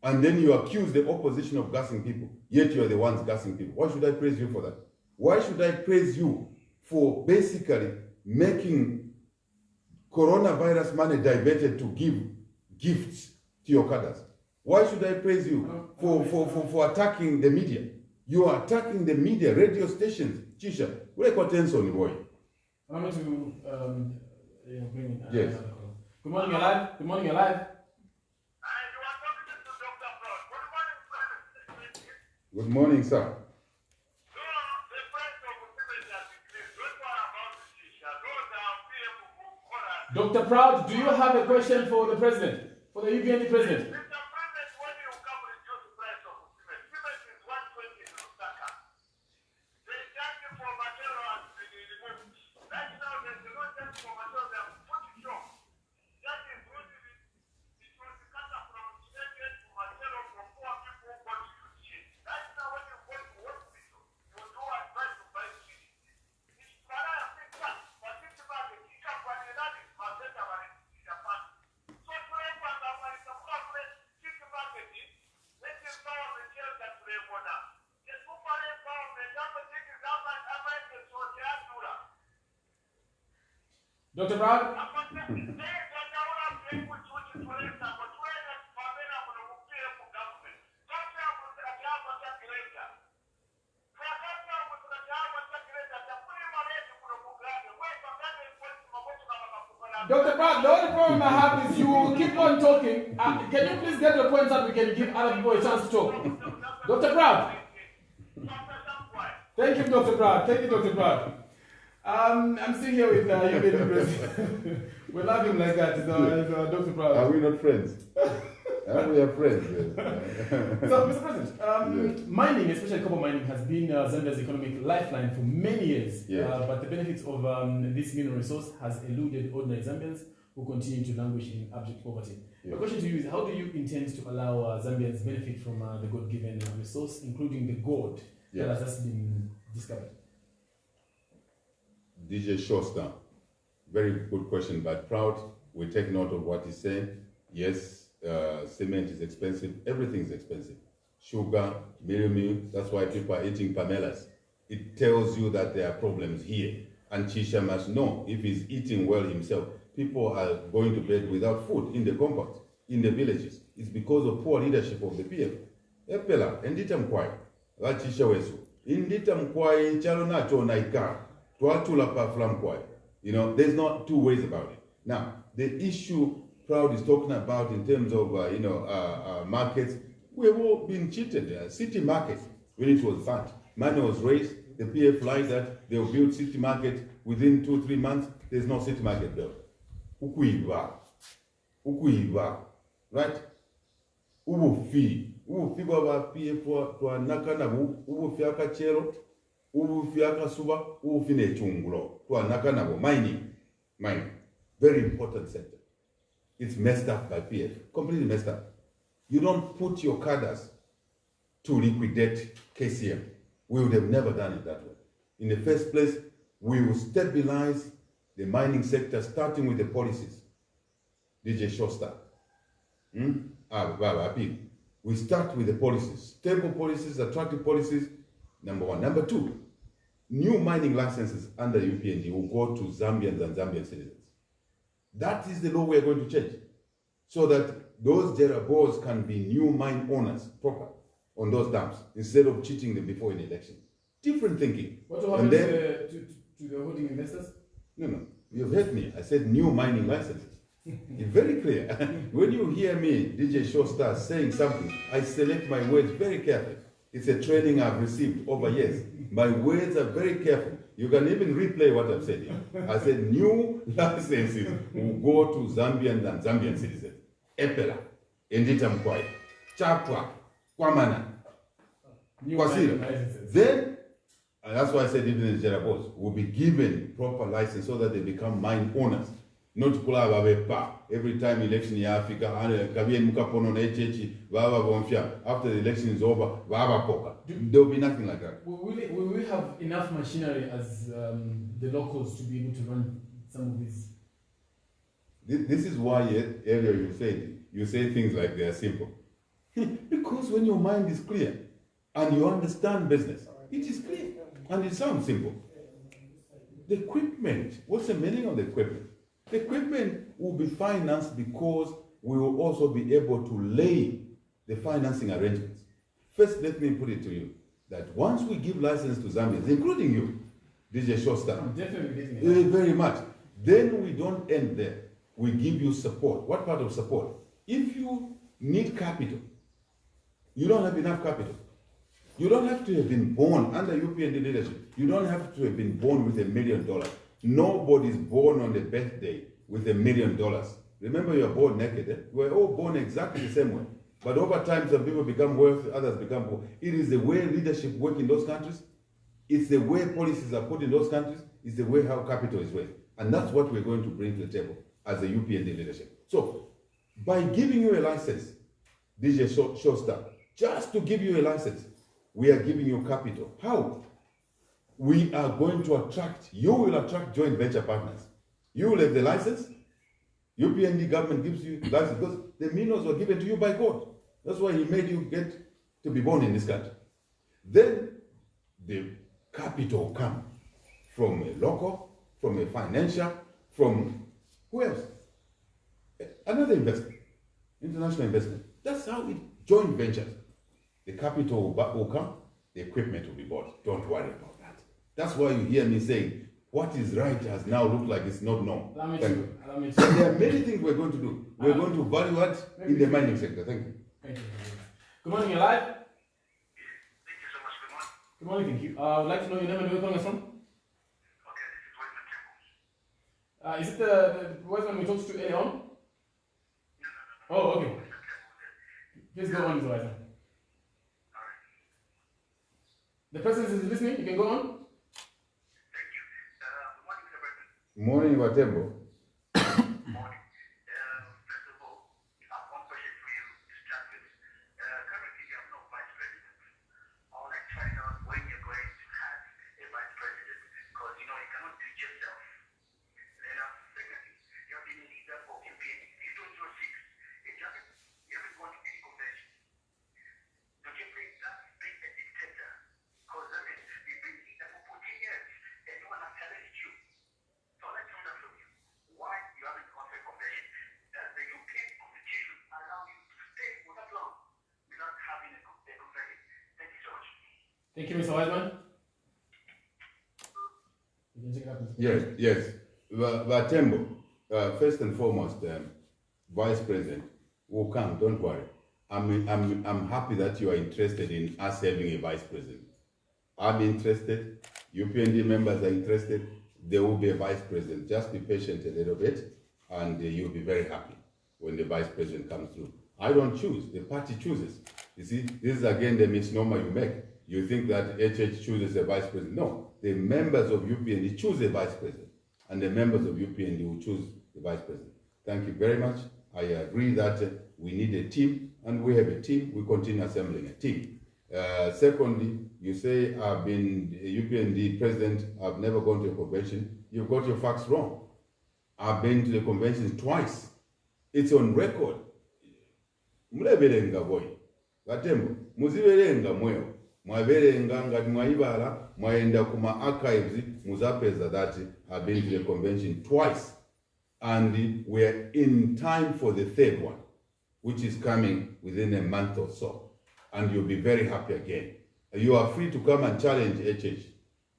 [SPEAKER 2] and then you accuse the opposition of gassing people, yet you are the ones gassing people. Why should I praise you for that? Why should I praise you for basically making coronavirus money diverted to give gifts to your cadres? Why should I praise you for attacking the media? You are attacking the media, radio stations. Chisha, where attention, boy?
[SPEAKER 1] I'm going to bring in
[SPEAKER 2] Yes.
[SPEAKER 1] another call. Good morning, you're live. Good morning, you're live.
[SPEAKER 2] Good morning, sir.
[SPEAKER 1] Dr. Proud, do you have a question for the president, for the UPND president? Dr. Proud? Dr. Proud, the only problem I have is you keep on talking. Can you please get your points up? We can give other people a chance to talk. Dr. Proud? Thank you, Dr. Proud. Thank you, Dr. Proud. I'm still here with UPND president. We love him like that. Dr. Proud.
[SPEAKER 2] Are we not friends? We are friends. Yes.
[SPEAKER 1] So, Mr. President,
[SPEAKER 2] Yes.
[SPEAKER 1] mining, especially copper mining, has been Zambia's economic lifeline for many years.
[SPEAKER 2] Yes.
[SPEAKER 1] But the benefits of this mineral resource has eluded ordinary Zambians who continue to languish in abject poverty.
[SPEAKER 2] Yes.
[SPEAKER 1] My question to you is, how do you intend to allow Zambians benefit from the God-given resource, including the gold that has just been discovered?
[SPEAKER 2] DJ Shosta, very good question, but Proud, we take note of what he's saying. Yes, cement is expensive, everything is expensive. Sugar, meal, that's why people are eating pamelas. It tells you that there are problems here. And Chisha must know, if he's eating well himself, people are going to bed without food in the compounds, in the villages. It's because of poor leadership of the PF. Epela, endita mkwai, la Chisha wesu. Indita mkwai, chalo nacho naika. You know, there's not two ways about it. Now, the issue Proud is talking about in terms of, markets, we've all been cheated. City market, when it was banned, money was raised, the PF lied that they'll build city market within 2-3 months. There's no city market built. Ukuiva, right? Ubufi baba PF to anaka na ubufi akachero. Ubufiaka suba, ubufine chungulo, to anaka nabo, mining, very important sector. It's messed up by PF, completely messed up. You don't put your cadres to liquidate KCM. We would have never done it that way. In the first place, we will stabilize the mining sector, starting with the policies. DJ Shosta. We start with the policies, stable policies, attractive policies. Number one. Number two, new mining licenses under UPND will go to Zambians and Zambian citizens. That is the law we are going to change, so that those Jerabos can be new mine owners proper on those dams, instead of cheating them before an election. Different thinking.
[SPEAKER 1] What will
[SPEAKER 2] And
[SPEAKER 1] happen
[SPEAKER 2] then,
[SPEAKER 1] to the holding investors?
[SPEAKER 2] no, you've heard me. I said new mining licenses. It's very clear. When you hear me, DJ Showstar, saying something, I select my words very carefully. It's a training I've received over years. My words are very careful. You can even replay what I've said here. I said new licenses will go to Zambians and Zambian citizens. Epela, Endita Mkwai, Chapwa, Kwamana,
[SPEAKER 1] New
[SPEAKER 2] Kwasira.
[SPEAKER 1] licenses.
[SPEAKER 2] Then, and that's why I said even in Jerabos, will be given proper license so that they become mine owners. Not kula babepa. Every time election in Africa, after the election is over, there will be nothing like that.
[SPEAKER 1] Will we have enough machinery as the locals to be able to run some of these?
[SPEAKER 2] This is why earlier you say things like they are simple. Because when your mind is clear and you understand business, it is clear and it sounds simple. The equipment, what's the meaning of the equipment? The equipment will be financed because we will also be able to lay the financing arrangements. First, let me put it to you that once we give license to Zambians, including you, DJ Showstar,
[SPEAKER 1] I'm definitely getting it.
[SPEAKER 2] very much, then we don't end there. We give you support. What part of support? If you need capital, you don't have enough capital. You don't have to have been born under UPND leadership. You don't have to have been born with $1 million. Nobody's born on the birthday with $1 million. Remember, you're born naked. Eh? We're all born exactly the same way. But over time, some people become wealthy, others become poor. It is the way leadership works in those countries. It's the way policies are put in those countries. It's the way how capital is raised. And that's what we're going to bring to the table as a UPND leadership. So, by giving you a license, DJ Showstar, just to give you a license, we are giving you capital. How? We are going to attract, you will attract joint venture partners. You will have the license, UPND government gives you the license because the minerals were given to you by God. That's why He made you get to be born in this country. Then the capital will come from a local, from a financial, from who else? Another investment, international investment. That's how it joint ventures. The capital will come, the equipment will be bought. Don't worry about that. That's why you hear me saying, what is right has now looked like it's not known. There are many things we're going to do. We're going to value add in the mining sector. Thank you.
[SPEAKER 1] Thank you. Good morning, you're live.
[SPEAKER 3] Thank you so much. Good morning.
[SPEAKER 1] Good morning, thank you. I'd like to know your name and where you're calling us from.
[SPEAKER 3] Okay, this is Wiseman Temple.
[SPEAKER 1] Is it the Wiseman we talked to earlier on?
[SPEAKER 3] No.
[SPEAKER 1] Oh, okay. Please go on, Mr. Wiseman. The president is listening. You can go on.
[SPEAKER 3] Thank you. Good morning, Mr. President.
[SPEAKER 2] Morning, Watembo.
[SPEAKER 3] Morning. First of all, I have one question for you to start with. Currently, you have no vice president. I would like to find out when you're going to have a vice president, because you cannot do it yourself. Then, secondly, you have been a leader for UPND since 2006. You haven't gone to any convention. Don't you think that's being a dictator? Because you've been leader for 14 years and no one has challenged you. So let's find out from you why you haven't gone to a convention. Does the UK constitution allow you to stay for that long without having a convention? Thank you so much.
[SPEAKER 1] Thank you, Mr. Wiseman. You can check it out.
[SPEAKER 2] Yes. Watembo, first and foremost, Vice President will come, don't worry. I'm happy that you are interested in us having a Vice President. I'm interested, UPND members are interested, there will be a Vice President. Just be patient a little bit and you'll be very happy when the Vice President comes through. I don't choose, the party chooses. You see, this is again the misnomer you make. You think that HH chooses a Vice President. No, the members of UPND choose a Vice President and the members of UPND will choose the Vice President. Thank you very much. I agree that we need a team and we have a team, we continue assembling a team. Secondly, you say I've been a UPND president, I've never gone to a convention. You've got your facts wrong. I've been to the convention twice. It's on record. Mulebelenga boy. Watembo, muzibelenga mweo. Mwabelenga ngati mwaibala, mwaenda kuma archives, muzapeza that I've been to the convention twice. And we're in time for the third one, which is coming within a month or so. And you'll be very happy again.
[SPEAKER 4] You are free to come and challenge HH.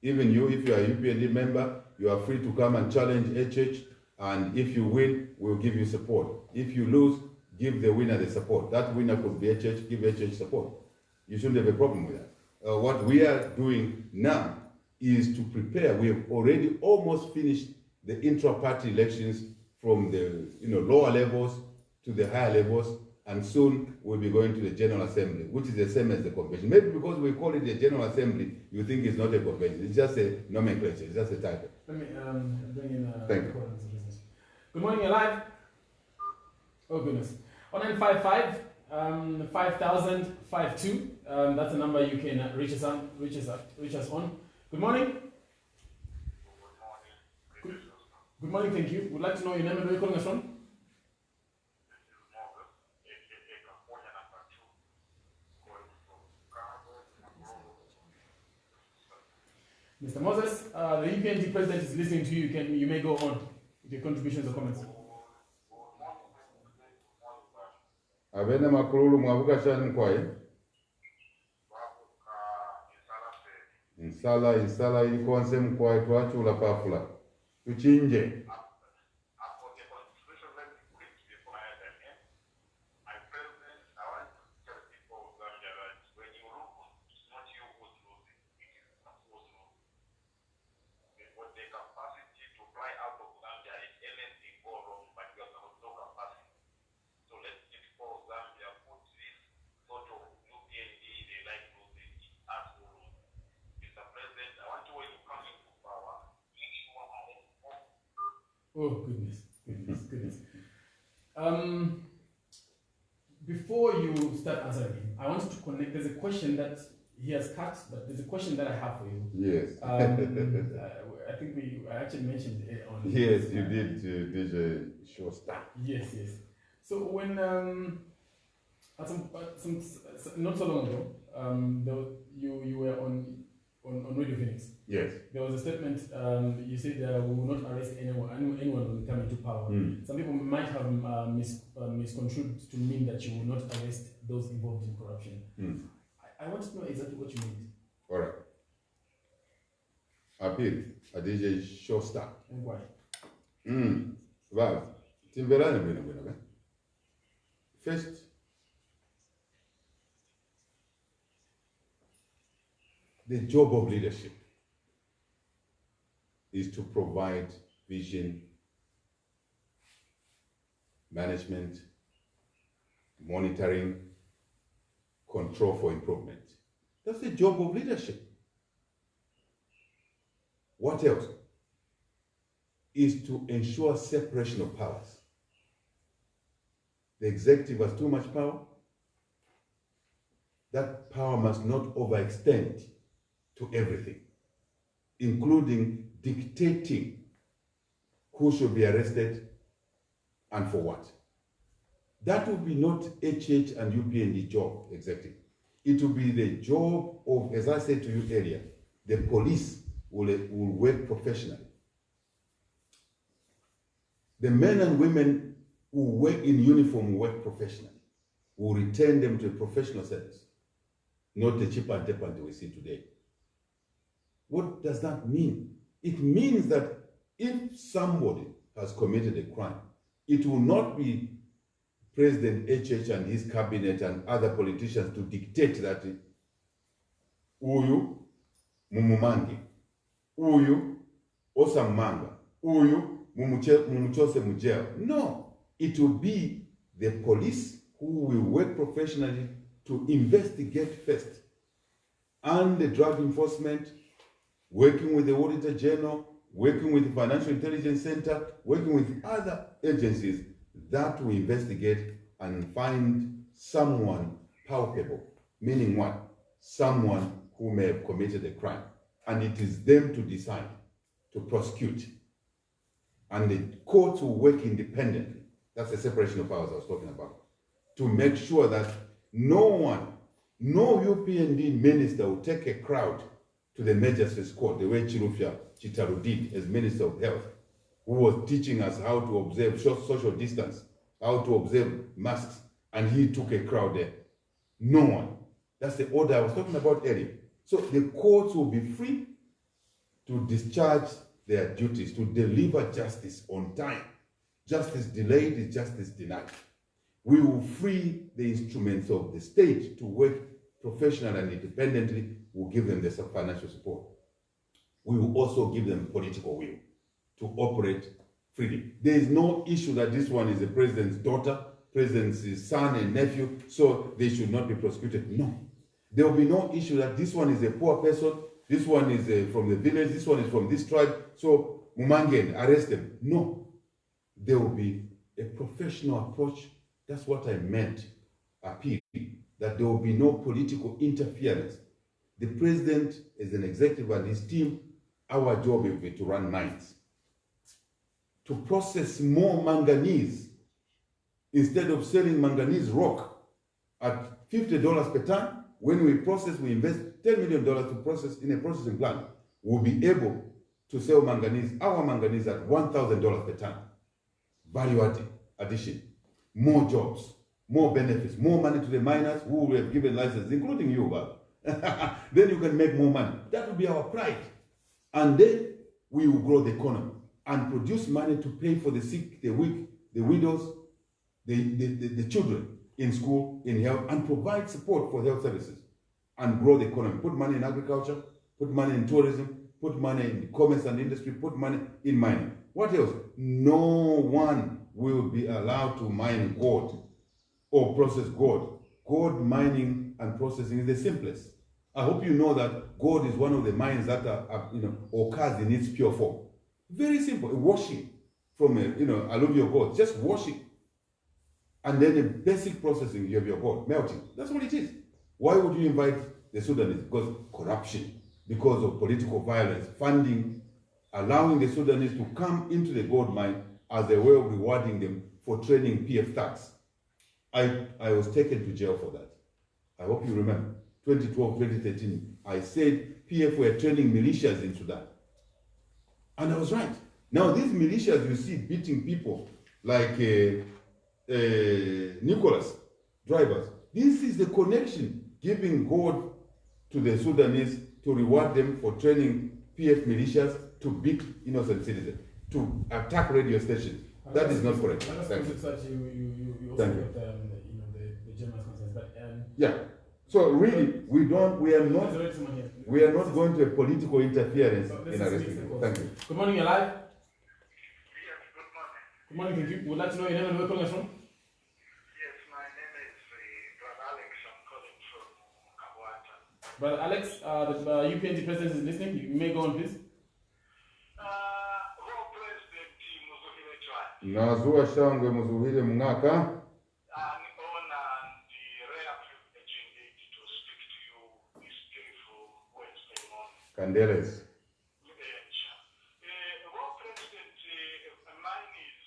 [SPEAKER 4] Even you, if you are a UPND member, you are free to come and challenge HH, and if you win, we'll give you support. If you lose, give the winner the support. That winner could be HH, give HH support. You shouldn't have a problem with that. What we are doing now is to prepare. We have already almost finished the intra-party elections from the lower levels to the higher levels, and soon we'll be going to the General Assembly, which is the same as the convention. Maybe because we call it the General Assembly, you think it's not a convention. It's just a nomenclature. It's just a title.
[SPEAKER 1] Let me bring in
[SPEAKER 4] Thank you.
[SPEAKER 1] Good morning, you're live. Oh goodness. 0955 5052. That's the number you can reach us on. Reach us on. Good morning. Good morning. Thank you. Would like to know your name and where you're calling us from. Mr. Moses, the UPND president is listening to you. You may go on with your contributions or comments.
[SPEAKER 4] Abene makululu mwavuka shani kwaye. Insala ilikonse mkwaye tuachula pafula. Tuchinje.
[SPEAKER 1] Oh, goodness. Before you start answering, I want to connect. There's a question that he has cut, but there's a question that I have for you.
[SPEAKER 4] Yes.
[SPEAKER 1] I think I actually mentioned it on.
[SPEAKER 4] Yes, you did. DJ Showstar.
[SPEAKER 1] Yes. So when not so long ago, you were on Radio Phoenix.
[SPEAKER 4] Yes.
[SPEAKER 1] There was a statement. You said we will not arrest anyone when we come into power. Some people might have misconstrued to mean that you will not arrest those involved in corruption. I want to know exactly what you mean.
[SPEAKER 4] All right. Appeal. A DJ Showstar.
[SPEAKER 1] And why?
[SPEAKER 4] Well, Timberlane. First, the job of leadership is to provide vision, management, monitoring, control for improvement. That's the job of leadership. What else? Is to ensure separation of powers. The executive has too much power. That power must not overextend to everything, including dictating who should be arrested and for what. That will be not HH and UPND job, executive. It will be the job of, as I said to you earlier, the police will work professionally. The men and women who work in uniform work professionally. Will return them to a professional service, not the chip and tap that we see today. What does that mean? It means that if somebody has committed a crime, it will not be President HH and his cabinet and other politicians to dictate that uyu mumumange, uyu osamanga, uyu mumuchose mujeo. No, it will be the police who will work professionally to investigate first, and the drug enforcement, working with the Auditor General, working with the Financial Intelligence Center, working with other agencies that will investigate and find someone palpable. Meaning what? Someone who may have committed a crime. And it is them to decide, to prosecute. And the courts will work independently. That's the separation of powers I was talking about. To make sure that no UPND minister will take a crowd to the Magistrates Court, the way Chirufya Chitaru did as Minister of Health, who was teaching us how to observe social distance, how to observe masks, and he took a crowd there. No one. That's the order I was talking about earlier.
[SPEAKER 2] So the courts will be free to discharge their duties, to deliver justice on time. Justice delayed is justice denied. We will free the instruments of the state to work professionally and independently. We'll give them the financial support. We will also give them political will to operate freely. There is no issue that this one is the president's daughter, president's son and nephew, so they should not be prosecuted. No. There will be no issue that this one is a poor person, this one is from the village, this one is from this tribe, so Mumangen, arrest them. No. There will be a professional approach. That's what I meant, appeal, that there will be no political interference. The president is an executive and his team, our job will be to run mines, to process more manganese. Instead of selling manganese rock at $50 per ton, when we process, we invest $10 million to process in a processing plant. We'll be able to sell manganese, our manganese at $1,000 per ton. Value addition, more jobs, more benefits, more money to the miners who we have given licenses, including you, Bob. Then you can make more money. That will be our pride. And then we will grow the economy and produce money to pay for the sick, the weak, the widows, the children in school, in health, and provide support for health services and grow the economy. Put money in agriculture, put money in tourism, put money in commerce and industry, put money in mining. What else? No one will be allowed to mine gold or process gold. Gold mining and processing is the simplest. I hope you know that gold is one of the mines that occurs in its pure form. Very simple. Washing from alluvial gold. Just washing. And then the basic processing, you have your gold, melting. That's what it is. Why would you invite the Sudanese? Because corruption, because of political violence, funding, allowing the Sudanese to come into the gold mine as a way of rewarding them for trading PF thugs. I was taken to jail for that. I hope you remember. 2012, 2013, I said PF were training militias in Sudan. And I was right. Now these militias you see beating people like Nicholas drivers. This is the connection, giving gold to the Sudanese to reward them for training PF militias to beat innocent citizens, to attack radio stations. That is not correct.
[SPEAKER 1] Thank you. You also got the German concerns, but
[SPEAKER 2] yeah. So really, we are not going to a political interference in arresting. Thank you.
[SPEAKER 1] Good morning, you're live.
[SPEAKER 3] Yes, good morning.
[SPEAKER 1] Good morning, thank you. Would like to know your name and where you're calling us from?
[SPEAKER 3] Yes, my name is Brother Alex. I'm calling from Kabwata.
[SPEAKER 1] Brother Alex, the UPNG president is listening. You may go on, please.
[SPEAKER 3] Role President Muzuhile Chwa.
[SPEAKER 2] Nazua shangwe muzuhile mngaka. Candelas.
[SPEAKER 3] Well, President, mine is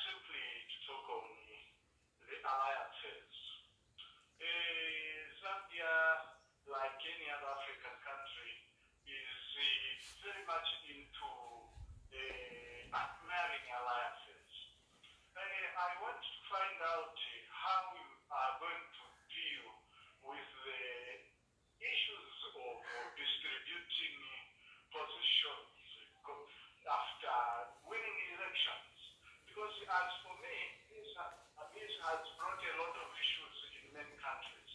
[SPEAKER 3] simply to talk on the alliances. Zambia, like any other African country, is very much into admiring alliances. I want to find out how you are going to deal with the issues of distributing positions after winning elections. Because as for me, this has brought a lot of issues in many countries.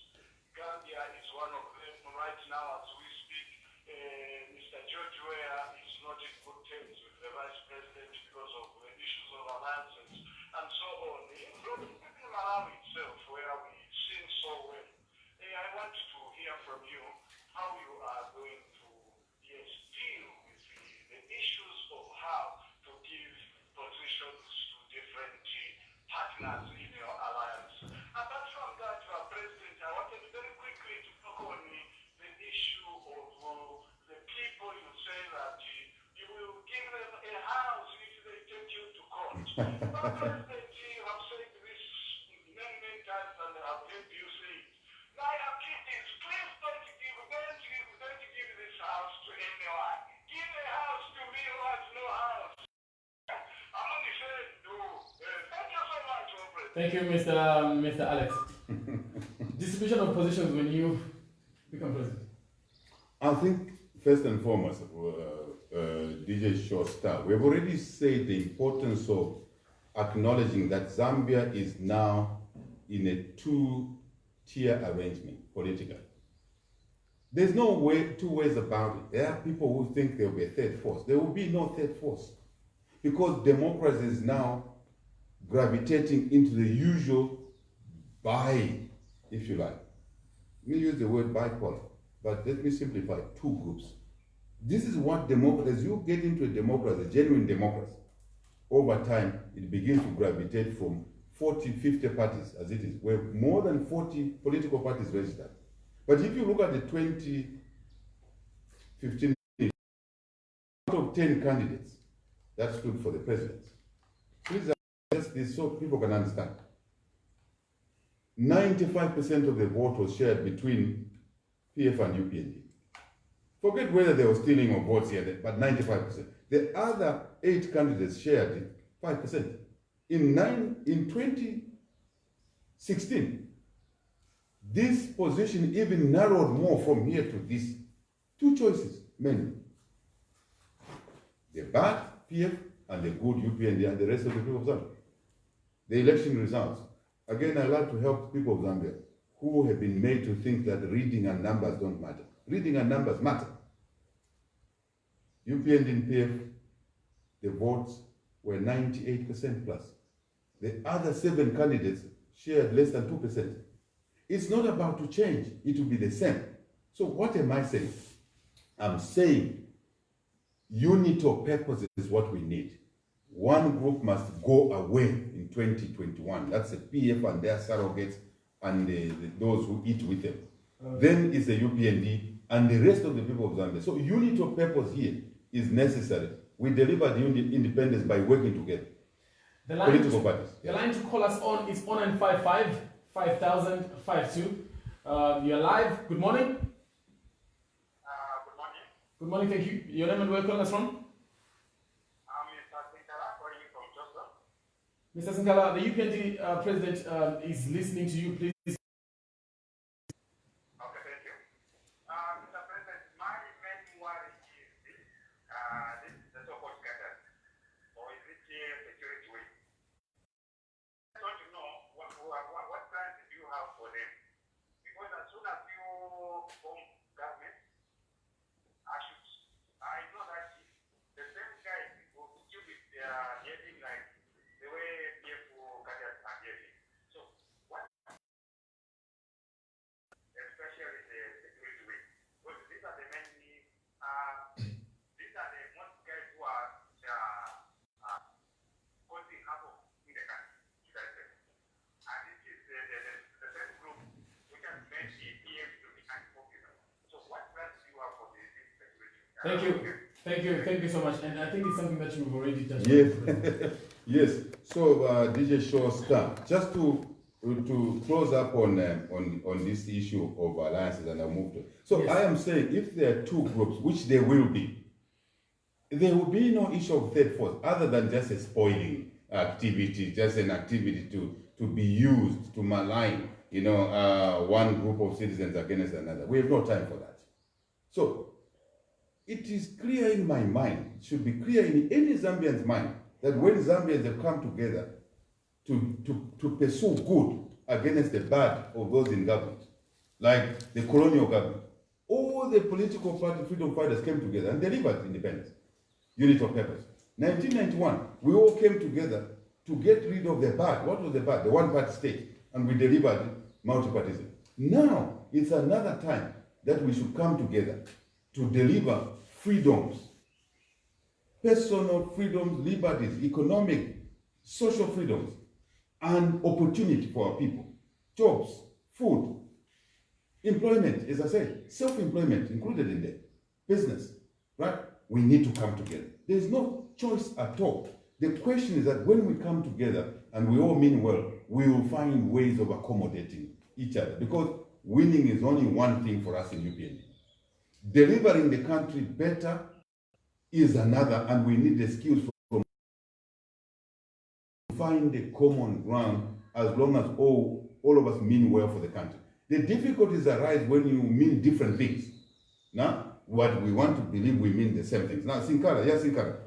[SPEAKER 3] Gambia is one of them right now as we speak. Mr. George Weah is not in good terms with the Vice President because of the issues of alliances and so on. Including Malawi itself, where we've seen so well. I want to hear from you how you are going to deal with the issues of how to give positions to different partners in your alliance. Apart from that, President, I wanted very quickly to talk on the issue of the people you say that you will give them a house if they take you to court. But President, you have said this many times and I have heard you say it. Now I have kids, please don't give this house to anyone. Give a house to me who has no house. I'm only saying, thank you so much, President.
[SPEAKER 1] Thank you, Mr. Alex. Distribution of positions when you become president.
[SPEAKER 4] I think first and foremost, DJ Short Star, we have already said the importance of acknowledging that Zambia is now in a two-tier arrangement politically. There's no way, two ways about it. There are people who think there will be a third force. There will be no third force because democracy is now gravitating into the usual if you like. We use the word bipolar, but let me simplify, two groups. This is what democracy, as you get into a democracy, a genuine democracy, over time, it begins to gravitate from 40, 50 parties, as it is. We have more than 40 political parties registered. But if you look at the 2015, out of 10 candidates that stood for the presidency, please just this so people can understand. 95% of the vote was shared between PF and UPND. Forget whether they were stealing of votes here, but 95%. The other 8 candidates shared 5%. In 2016, this position even narrowed more from here to this. 2 choices, mainly. The bad PF and the good UPND and the rest of the people of Zambia. The election results. Again, I like to help people of Zambia who have been made to think that reading and numbers don't matter. Reading and numbers matter. UPND and PF, the votes were 98% plus. The other 7 candidates shared less than 2%. It's not about to change, it will be the same. So what am I saying? I'm saying unity of purpose is what we need. One group must go away in 2021. That's the PF and their surrogates and those who eat with them. Then is the UPND and the rest of the people of Zambia. So unity of purpose here is necessary. We delivered independence by working together.
[SPEAKER 1] The line,
[SPEAKER 4] political parties.
[SPEAKER 1] The line to call us on is 0955 5052. You're live. Good morning.
[SPEAKER 3] Good morning.
[SPEAKER 1] Good morning. Thank you. Your name and where you calling us from?
[SPEAKER 3] I'm Mr. Sinkara calling you from Joseph.
[SPEAKER 1] Mr. Sinkala, the UPND president is listening to you. Please.
[SPEAKER 3] Okay, thank you. Mr. President, my main worry is this the so-called scatters, or is it security way? I want to know what plans do you have for them? Because as soon as you form government, I know that the same guys will still be behaving like the way people cadets are behaving. So, what, especially the security way, because these are the main, these are the most guys who are causing havoc in the country, should I say. And this is the same group which has made EPM to be unpopular. So, what plans do you have for this security?
[SPEAKER 1] Thank you. Thank you so much. And I think it's something that you've already touched
[SPEAKER 4] Yes.
[SPEAKER 1] on.
[SPEAKER 4] Yes. So DJ Shaw Star, just to close up on this issue of alliances, and I'll move to. So
[SPEAKER 1] Yes.
[SPEAKER 4] I am saying if there are 2 groups, which there will be no issue of third force other than just a spoiling activity, just an activity to be used to malign, one group of citizens against another. We have no time for that. So it is clear in my mind, it should be clear in any Zambian's mind, that when Zambians have come together to pursue good against the bad of those in government, like the colonial government, all the political party freedom fighters came together and delivered independence, unity of purpose. 1991, we all came together to get rid of the bad. What was the bad? The one-party state, and we delivered multipartism. Now, it's another time that we should come together to deliver freedoms, personal freedoms, liberties, economic, social freedoms, and opportunity for our people. Jobs, food, employment, as I said, self-employment included in there, business, right? We need to come together. There's no choice at all. The question is that when we come together and we all mean well, we will find ways of accommodating each other, because winning is only one thing for us in UPND. Delivering the country better is another, and we need the skills to find a common ground as long as all of us mean well for the country. The difficulties arise when you mean different things. Now, what we want to believe we mean the same things. Now, Sinkara, yes, Sinkara,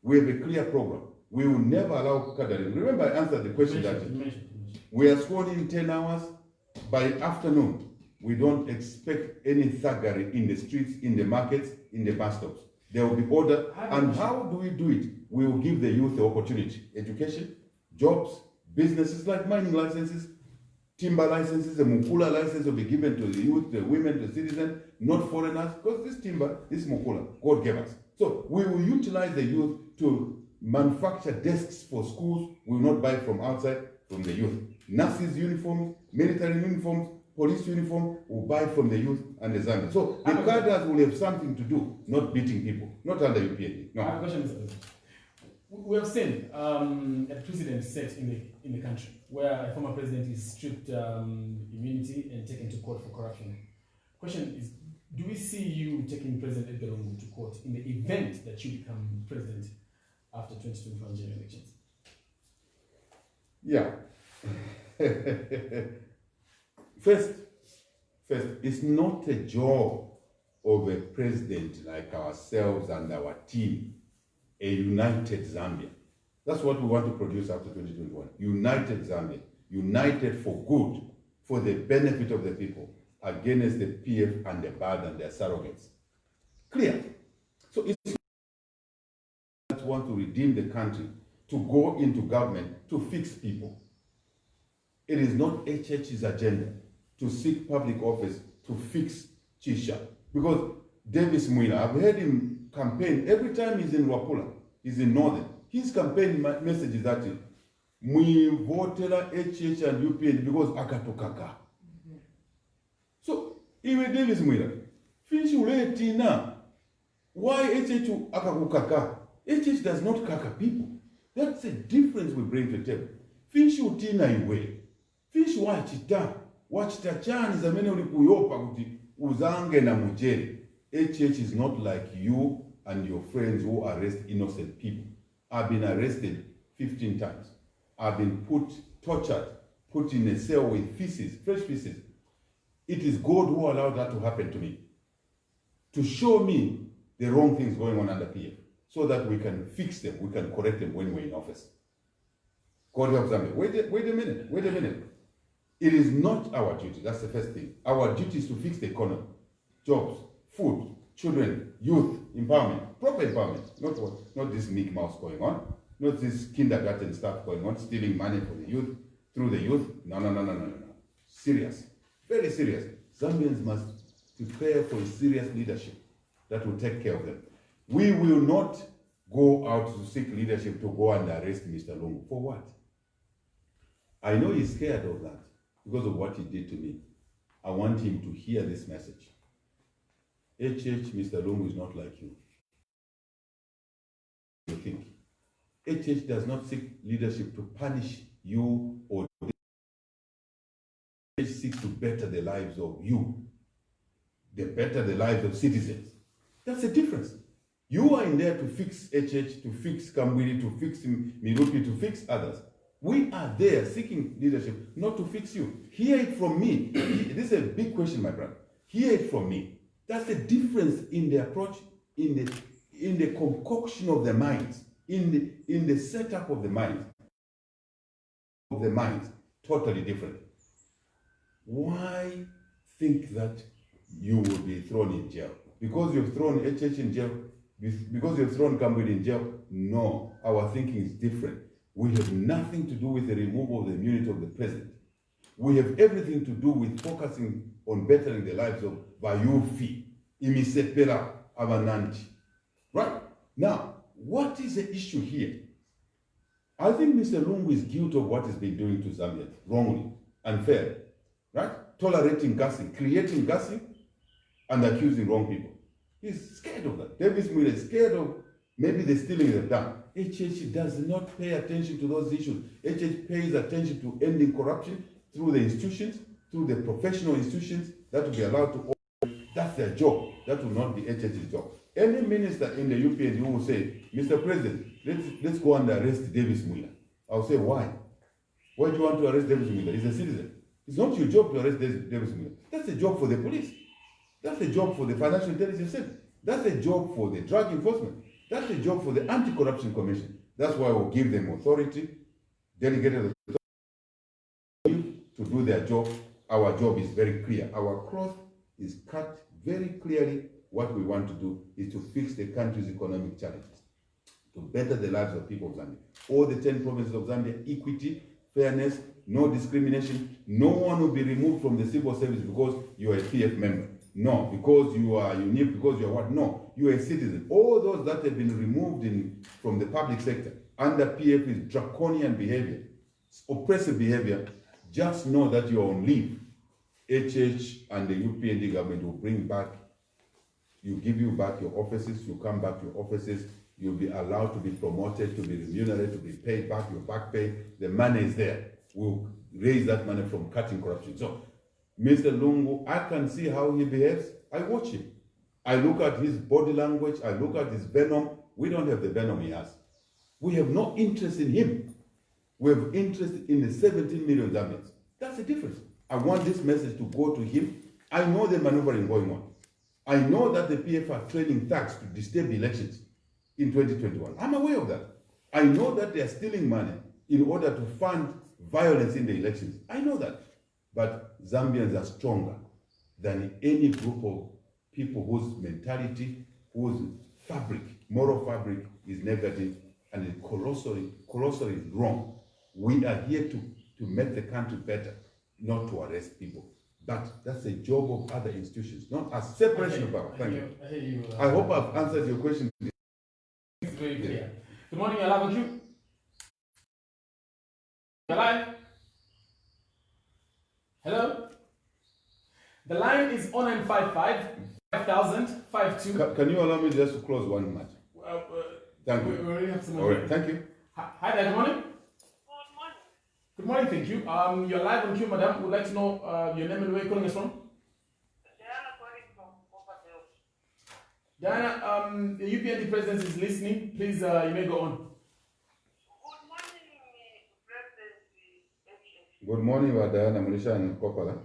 [SPEAKER 4] we have a clear program. We will never allow catering. Remember, I answered the question that we are sworn in 10 hours. By afternoon, we don't expect any thuggery in the streets, in the markets, in the bus stops. There will be order. And how do we do it? We will give the youth the opportunity. Education, jobs, businesses like mining licenses, timber licenses, the Mukula license will be given to the youth, the women, the citizens, not foreigners, because this timber, this Mukula, God gave us. So we will utilize the youth to manufacture desks for schools. We will not buy from outside, from the youth. Nurses' uniforms, military uniforms, police uniform will buy from the youth and the Zambians. So the cadres will have something to do, not beating people, not under UPND. No.
[SPEAKER 1] I have a question, Mr. President. We have seen a precedent set in the country where a former president is stripped immunity and taken to court for corruption. Question is, do we see you taking President Edgar Lungu to court in the event that you become president after 2021 general elections?
[SPEAKER 4] Yeah. First, it's not a job of a president like ourselves and our team, a united Zambia. That's what we want to produce after 2021. United Zambia, united for good, for the benefit of the people, against the PF and the BAD and their surrogates. Clear. So it's not want to redeem the country, to go into government to fix people. It is not HH's agenda to seek public office to fix Chisha. Because Davis Mwina, I've heard him campaign every time he's in Wapula, he's in Northern. His campaign message is that we voted HH and UPN because akatokaka. So, even Davis Mwina, finish uletina. Why HH akakukaka? HH does not kaka people. That's the difference we bring to the table. Finish utina iwe. Finish wachita. Wachita chani zamene ulikuyopa kuti uzange na mujeri. HH is not like you and your friends who arrest innocent people. I've been arrested 15 times. I've been tortured, put in a cell with feces, fresh feces. It is God who allowed that to happen to me. To show me the wrong things going on under PF, so that we can fix them, we can correct them when we're in office. God help Zambia. Wait a minute. It is not our duty, that's the first thing. Our duty is to fix the economy, jobs, food, children, youth, empowerment, proper empowerment, not this Mickey Mouse going on, not this kindergarten stuff going on, stealing money from the youth, through the youth. No. Serious, very serious. Zambians must prepare for a serious leadership that will take care of them. We will not go out to seek leadership to go and arrest Mr. Lungu. For what? I know he's scared of that because of what he did to me. I want him to hear this message. Mr. Lungu is not like you. You think. Does not seek leadership to punish you or seeks to better the lives of you, better the lives of citizens. That's the difference. You are in there to fix to fix Kambwili, to fix Mirupi, to fix others. We are there seeking leadership, not to fix you. Hear it from me. This is a big question, my brother. Hear it from me. That's the difference in the approach, in the concoction of the minds, in the setup of the mind. Totally different. Why think that you will be thrown in jail? Because you've thrown HH in jail? Because you've thrown Kambwili in jail? No, our thinking is different. We have nothing to do with the removal of the immunity of the president. We have everything to do with focusing on bettering the lives of Bayufi, Imisepela, Avananti. Right? Now, what is the issue here? I think Mr. Lungu is guilty of what he's been doing to Zambia, wrongly, unfair, right? Tolerating gassing, creating gassing, and accusing wrong people. He's scared of that. Davis Mwina is scared of maybe the stealing they've done. HH does not pay attention to those issues. HH pays attention to ending corruption through the institutions, through the professional institutions that will be allowed to operate. That's their job. That will not be HH's job. Any minister in the UPND who will say, Mr. President, let's go and arrest Davis Mwina. I'll say, why? Why do you want to arrest Davis Mwina? He's a citizen. It's not your job to arrest Davis Mwina. That's a job for the police. That's a job for the Financial Intelligence Center.
[SPEAKER 2] That's a job for the drug enforcement. That's a job for the Anti-Corruption Commission. That's why we'll give them authority, delegated authority to do their job. Our job is very clear. Our cloth is cut very clearly. What we want to do is to fix the country's economic challenges, to better the lives of people of Zambia. All the 10 provinces of Zambia, equity, fairness, no discrimination. No one will be removed from the civil service because you are a PF member. No, because you are unique, because you are what? No, you are a citizen. All those that have been removed from the public sector under PF is draconian behavior, oppressive behavior. Just know that you are on leave. HH and the UPND government will bring back, give you back your offices, you come back to your offices, you'll be allowed to be promoted, to be remunerated, to be paid back your back pay. The money is there. We'll raise that money from cutting corruption. So, Mr. Lungu, I can see how he behaves. I watch him. I look at his body language. I look at his venom. We don't have the venom he has. We have no interest in him. We have interest in the 17 million Zambians. That's the difference. I want this message to go to him. I know the maneuvering going on. I know that the PF are training thugs to disturb the elections in 2021. I'm aware of that. I know that they are stealing money in order to fund violence in the elections. I know that. But Zambians are stronger than any group of people whose mentality, whose fabric, moral fabric is negative and is colossally wrong. We are here to make the country better, not to arrest people. But that's a job of other institutions, not a separation of power. Thank you.
[SPEAKER 1] I hear you.
[SPEAKER 2] I hope I've answered your question.
[SPEAKER 1] It's very clear. Good morning, Alaba Q. Alive? Hello? The line is 0955 5000 52.
[SPEAKER 2] Can you allow me just to close one match? Thank you.
[SPEAKER 1] We already have some
[SPEAKER 2] All
[SPEAKER 1] more.
[SPEAKER 2] right, thank you.
[SPEAKER 1] Hi there, good morning.
[SPEAKER 3] Good morning.
[SPEAKER 1] Good morning, thank you. You're live on Q, madam. Would like to know your name and where you're calling us from.
[SPEAKER 3] Diana calling from Copperfield.
[SPEAKER 1] Diana, the UPND president is listening. Please, you may go on.
[SPEAKER 3] Good morning, President HH.
[SPEAKER 2] Good morning, Diana Mulisha and Kopala.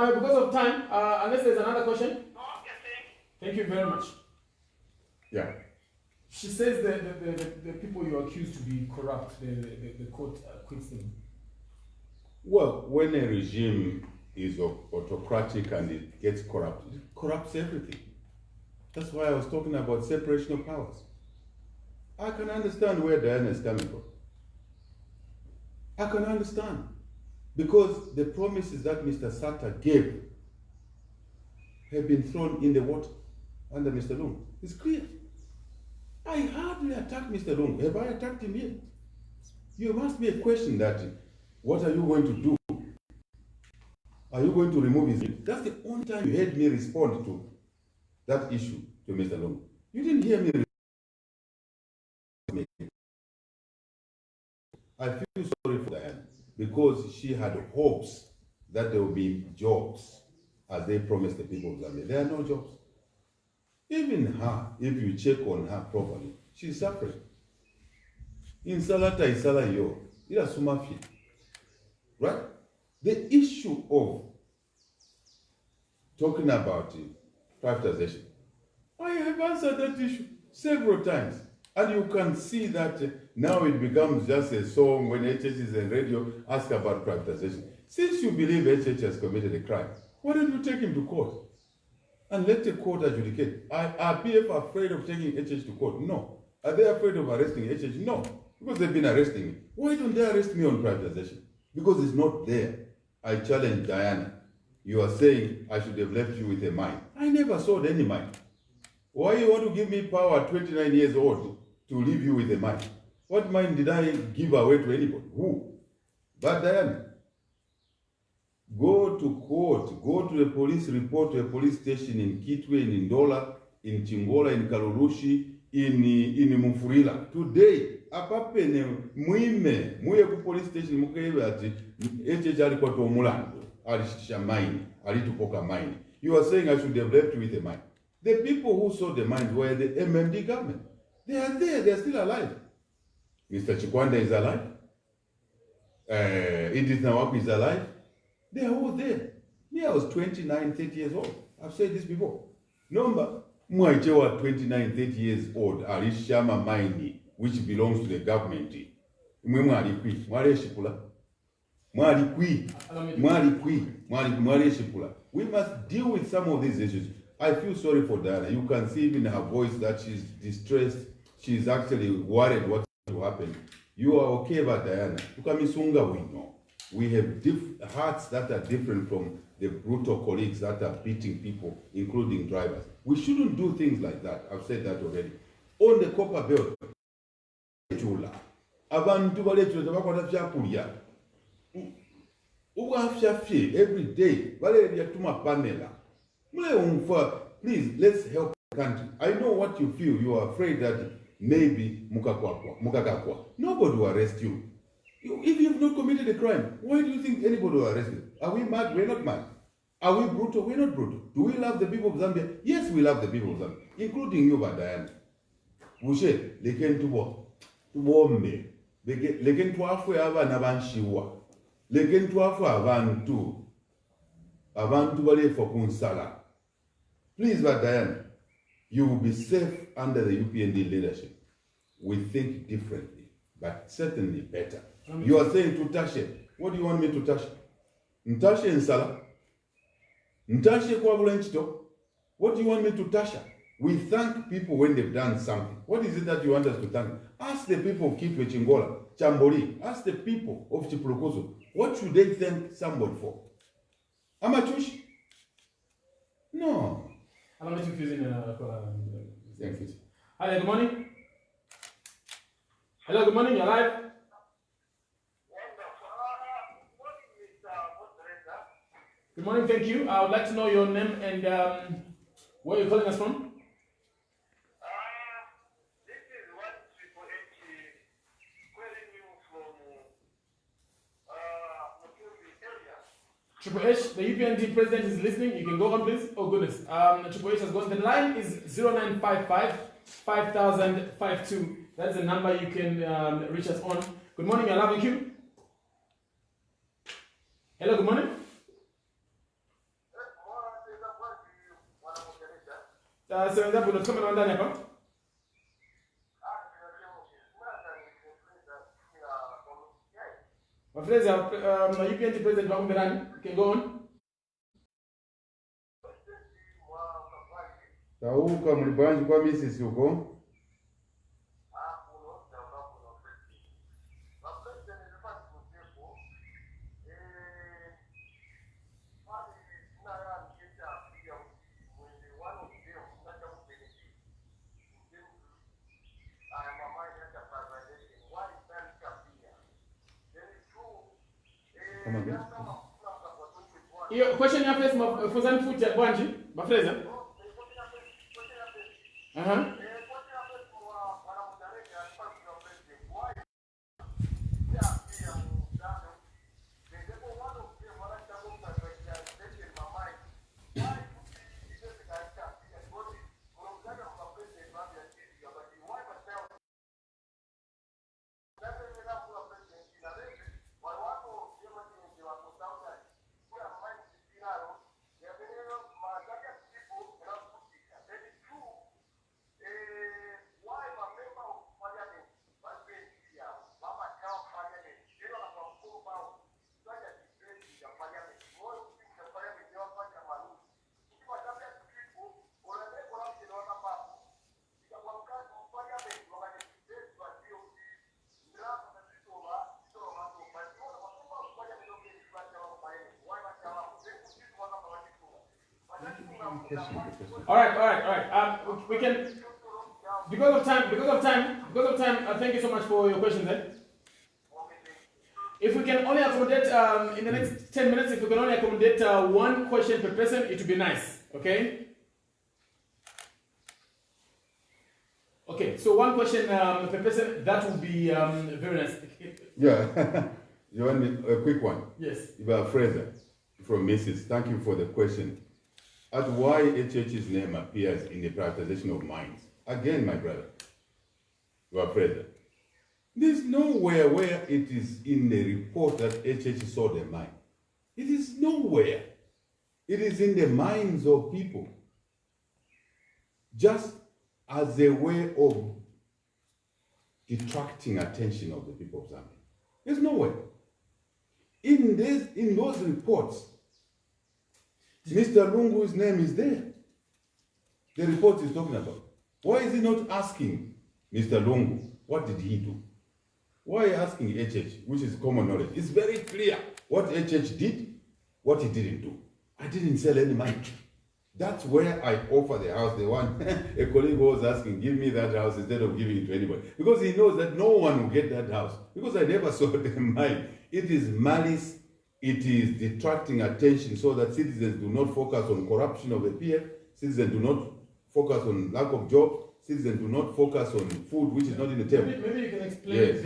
[SPEAKER 1] Because of time, unless there's another question. Thank you very much.
[SPEAKER 2] Yeah.
[SPEAKER 1] She says that the people you accuse to be corrupt, the court acquits them.
[SPEAKER 2] Well, when a regime is autocratic and it gets corrupt, it corrupts everything. That's why I was talking about separation of powers. I can understand where Diana is coming from. I can understand. Because the promises that Mr. Sata gave have been thrown in the water under Mr. Lungu. It's clear. I hardly attacked Mr. Lungu. Have I attacked him yet? You asked me a question that, what are you going to do? Are you going to remove his name? That's the only time you heard me respond to that issue to Mr. Lungu. You didn't hear me. I feel sorry for Diana because she had hopes that there will be jobs as they promised the people of Zambia. There are no jobs. Even her, if you check on her properly, she's suffering. In Salata Isala yo, ila sumafi. Right? The issue of talking about privatization, I have answered that issue several times. And you can see that now it becomes just a song when HH is on radio, ask about privatization. Since you believe HH has committed a crime, why don't you take him to court? And let the court adjudicate. Are PF afraid of taking HH to court? No. Are they afraid of arresting HH? No. Because they've been arresting me. Why don't they arrest me on privatization? Because it's not there. I challenge Diana. You are saying I should have left you with a mine. I never sold any mine. Why you want to give me power at 29 years old to leave you with a mine? What mine did I give away to anybody? Who? But Diana, go to court, go to a police report to a police station in Kitwe, in Ndola, in Chingola, in Kalurushi, in Mufurila. Today, apapene muye ku police station mukebe ati HH alikuwa to mulando, alishitisha mine, alitupoka mine. You are saying I should have left you with a mine. The people who sold the mines were the MMD government. They are there, they are still alive. Mr. Chikwanda is alive. Edith Nawaku is alive. They are all there. Me, I was 29, 30 years old. I've said this before. Number, Mwaichewa 29, 30 years old, Arishama Maini, which belongs to the government. We must deal with some of these issues. I feel sorry for Diana. You can see in her voice that she's distressed. She's actually worried what will happen. You are okay about Diana. Tukamisunga, we know. We have hearts that are different from the brutal colleagues that are beating people, including drivers. We shouldn't do things like that. I've said that already. On the copper belt, abantu balechula bakwata byakulya ubwafyafye every day balebya tuma Pamela mule umfa. Please, let's help the country. I know what you feel. You are afraid that maybe mukakakwa. Nobody will arrest you. If you've not committed a crime, why do you think anybody will arrest you? Are we mad? We're not mad. Are we brutal? We're not brutal. Do we love the people of Zambia? Yes, we love the people of Zambia, including you, Diana. Bushe, leken tubo me. Leken tuafwe abana banshiwa. Leken tuafwe abantu. Abantu bale for kunsala. Please, Diana, you will be safe under the UPND leadership. We think differently, but certainly better. You are saying to Tashe. What do you want me to touch? Ntashe Nsala? Ntashe Kwabulenchito? What do you want me to touch? We thank people when they've done something. What is it that you want us to thank? Ask the people of Kitwe, Chingola, Chambori. Ask the people of Chipulukoso. What should they thank somebody for? Amachushi? No.
[SPEAKER 1] I'm not confusing.
[SPEAKER 2] Thank you.
[SPEAKER 1] Hi, good morning. Hello, good morning. You're live. Good morning, thank you. I would like to know your name and where you're calling us from.
[SPEAKER 3] This is what Triple H calling you from Mutumbi area.
[SPEAKER 1] Triple H, the UPND president is listening. You can go on, please. Oh, goodness. Triple H has gone. The line is 0955 5052. That's the number you can reach us on. Good morning, I love you. Hello, good morning. Sebenza buno kama na ndani hapa. Wafreza UPND president wa Mbirani. You can go on.
[SPEAKER 2] Tauka mlibanji kwa Mrs. Yuko.
[SPEAKER 1] Iyo question ya face mafuzani futi ya Bwanji, Mafreza. Aha. All right. We can, because of time. Thank you so much for your questions. If we can only accommodate in the next 10 minutes, if we can only accommodate one question per person, it would be nice. Okay. Okay. So one question per person, that would be very nice.
[SPEAKER 4] Yeah. You want a quick one?
[SPEAKER 1] Yes.
[SPEAKER 4] Iba Fraser from Mrs. Thank you for the question. At why HH's name appears in the privatization of mines? Again, my brother, Iba Fraser. There's nowhere where it is in the report that HH sold a mine. It is nowhere. It is in the minds of people. Just as a way of detracting attention of the people of Zambia. There's nowhere. In those reports, Mr. Lungu's name is there. The report is talking about. Why is he not asking Mr. Lungu, what did he do? Why are you asking HH, which is common knowledge? It's very clear what HH did, what he didn't do. I didn't sell any mine. That's where I offer the house. The one, a colleague was asking, give me that house instead of giving it to anybody. Because he knows that no one will get that house. Because I never sold the mine. It is malice. It is detracting attention so that citizens do not focus on corruption of the PF. Citizens do not focus on lack of jobs. Citizens do not focus on food which is not in the table.
[SPEAKER 1] Maybe you can explain
[SPEAKER 4] Yes.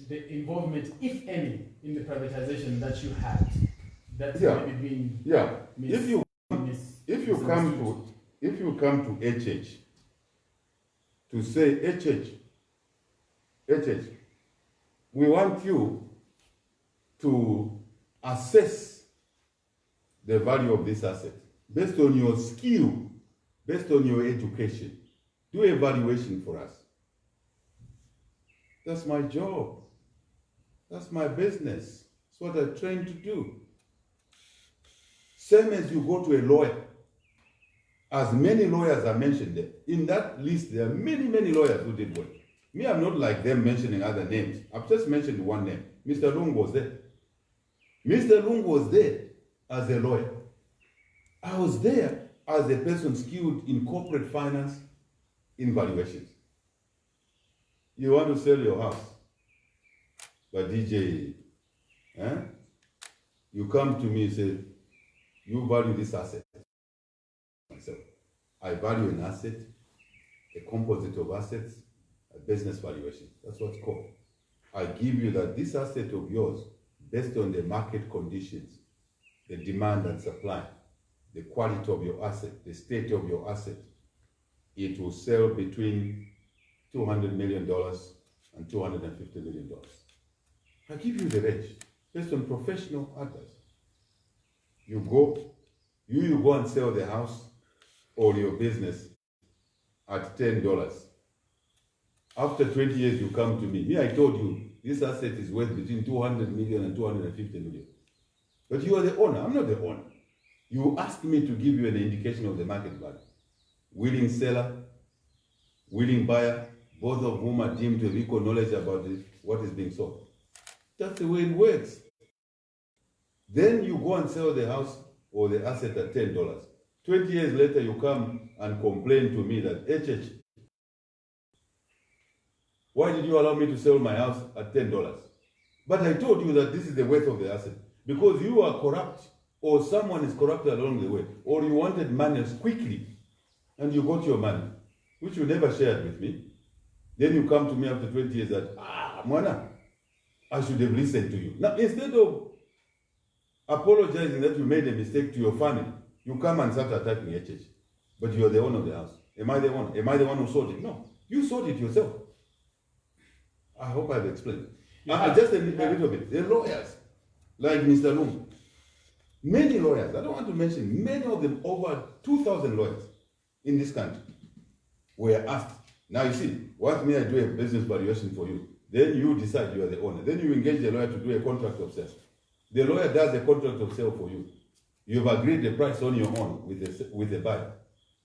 [SPEAKER 1] the involvement, if any, in the privatization that you had. That's
[SPEAKER 4] Yeah.
[SPEAKER 1] maybe being
[SPEAKER 4] Yeah.
[SPEAKER 1] mis-
[SPEAKER 4] If you come to HH to say HH, we want you to assess the value of this asset based on your skill, based on your education. Do evaluation for us. That's my job. That's my business. It's what I'm trained to do. Same as you go to a lawyer. As many lawyers are mentioned there. In that list, there are many, many lawyers who did work. Me, I'm not like them mentioning other names. I've just mentioned one name. Mr. Lung was there. Mr. Lung was there as a lawyer. I was there as a person skilled in corporate finance, in valuations. You want to sell your house, but DJ, you come to me and say, you value this asset. Myself, I value an asset, a composite of assets, a business valuation. That's what's called. I give you that this asset of yours, based on the market conditions, the demand and supply, the quality of your asset, the state of your asset, it will sell between $200 million and $250 million. I give you the range based on professional advice. You go and sell the house or your business at $10. After 20 years, you come to me. Me, I told you, this asset is worth between 200 million and 250 million. But you are the owner. I'm not the owner. You asked me to give you an indication of the market value. Willing seller, willing buyer, both of whom are deemed to have equal knowledge about what is being sold. That's the way it works. Then you go and sell the house or the asset at $10. 20 years later, you come and complain to me that, HH, why did you allow me to sell my house at $10? But I told you that this is the worth of the asset. Because you are corrupt, or someone is corrupt along the way, or you wanted money quickly, and you got your money, which you never shared with me. Then you come to me after 20 years that, Mwana, I should have listened to you. Now, instead of apologizing that you made a mistake to your family, you come and start attacking HH. But you are the owner of the house. Am I the owner? Am I the one who sold it? No. You sold it yourself. I hope I've explained. Just a little bit. The lawyers, like Mr. Lung, many lawyers, I don't want to mention, many of them, over 2,000 lawyers in this country, were asked, now you see, what may I do a business valuation for you? Then you decide you are the owner. Then you engage the lawyer to do a contract of sale. The lawyer does a contract of sale for you. You've agreed the price on your own with the buyer.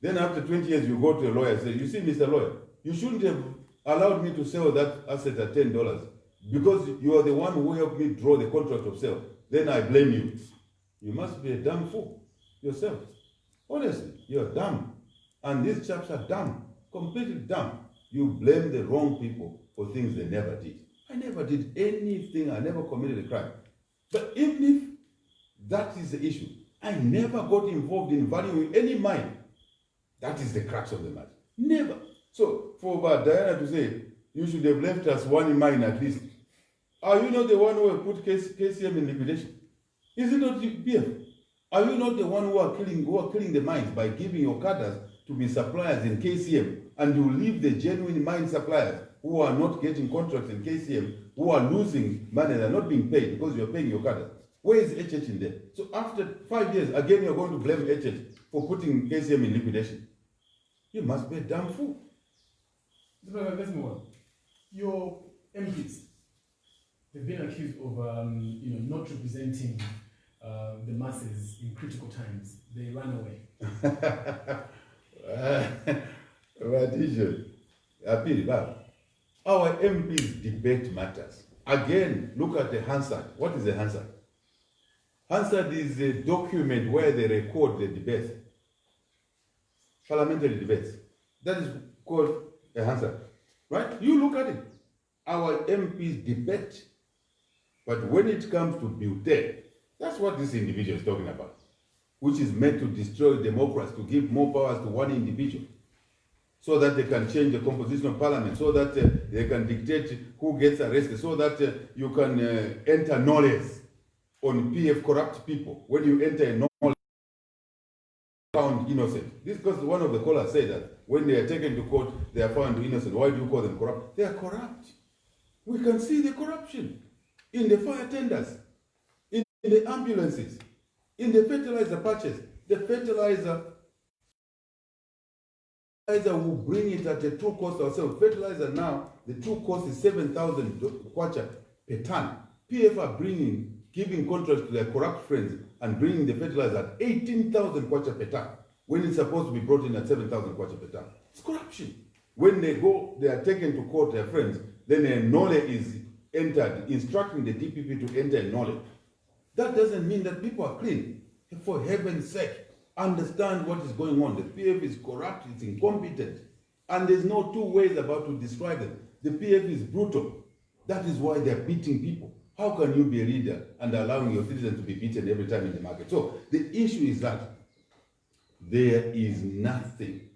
[SPEAKER 4] Then after 20 years, you go to a lawyer and say, you see, Mr. Lawyer, you shouldn't have allowed me to sell that asset at $10 because you are the one who helped me draw the contract of sale. Then I blame you. You must be a damn fool yourself.
[SPEAKER 2] Honestly, you're dumb. And these chaps are dumb, completely dumb. You blame the wrong people for things they never did. I never did anything, I never committed a crime. But even if that is the issue, I never got involved in valuing any mine. That is the crux of the matter. Never. So for Diana to say, you should have left us one mine at least. Are you not the one who have put KCM in liquidation? Is it not PF? Are you not the one who are killing the mines by giving your cadres to be suppliers in KCM, and you leave the genuine mine suppliers who are not getting contracts in KCM, who are losing money, they're not being paid because you're paying your cadres? Where is HH in there? So after 5 years, again you're going to blame HH for putting KCM in liquidation. You must be a damn fool.
[SPEAKER 1] Let's move on. Your MPs, they've been accused of not representing the masses in critical times. They ran away.
[SPEAKER 2] Our MPs debate matters. Again, look at the Hansard. What is a Hansard? Hansard is a document where they record the debates, parliamentary debates. That is called a Hansard, right? You look at it. Our MPs debate, but when it comes to Bute, that's what this individual is talking about, which is meant to destroy democracy, to give more powers to one individual, so that they can change the composition of parliament, so that they can dictate who gets arrested, so that you can enter knowledge on PF corrupt people. When you enter a knowledge found innocent. This because one of the callers said that when they are taken to court, they are found innocent. Why do you call them corrupt? They are corrupt. We can see the corruption in the fire tenders, in the ambulances, in the fertilizer purchase. The fertilizer will bring it at a true cost ourselves. Fertilizer now, the true cost is 7,000 kwacha per ton. PF are giving contracts to their corrupt friends and bringing the fertilizer at 18,000 kwacha per ton, when it's supposed to be brought in at 7,000 kwacha per ton. It's corruption. When they go, they are taken to court, their friends, then a knowledge is entered, instructing the DPP to enter a knowledge. That doesn't mean that people are clean. For heaven's sake, understand what is going on. The PF is corrupt, it's incompetent, and there's no two ways about to describe them. The PF is brutal. That is why they're beating people. How can you be a leader and allowing your citizens to be beaten every time in the market? So the issue is that there is nothing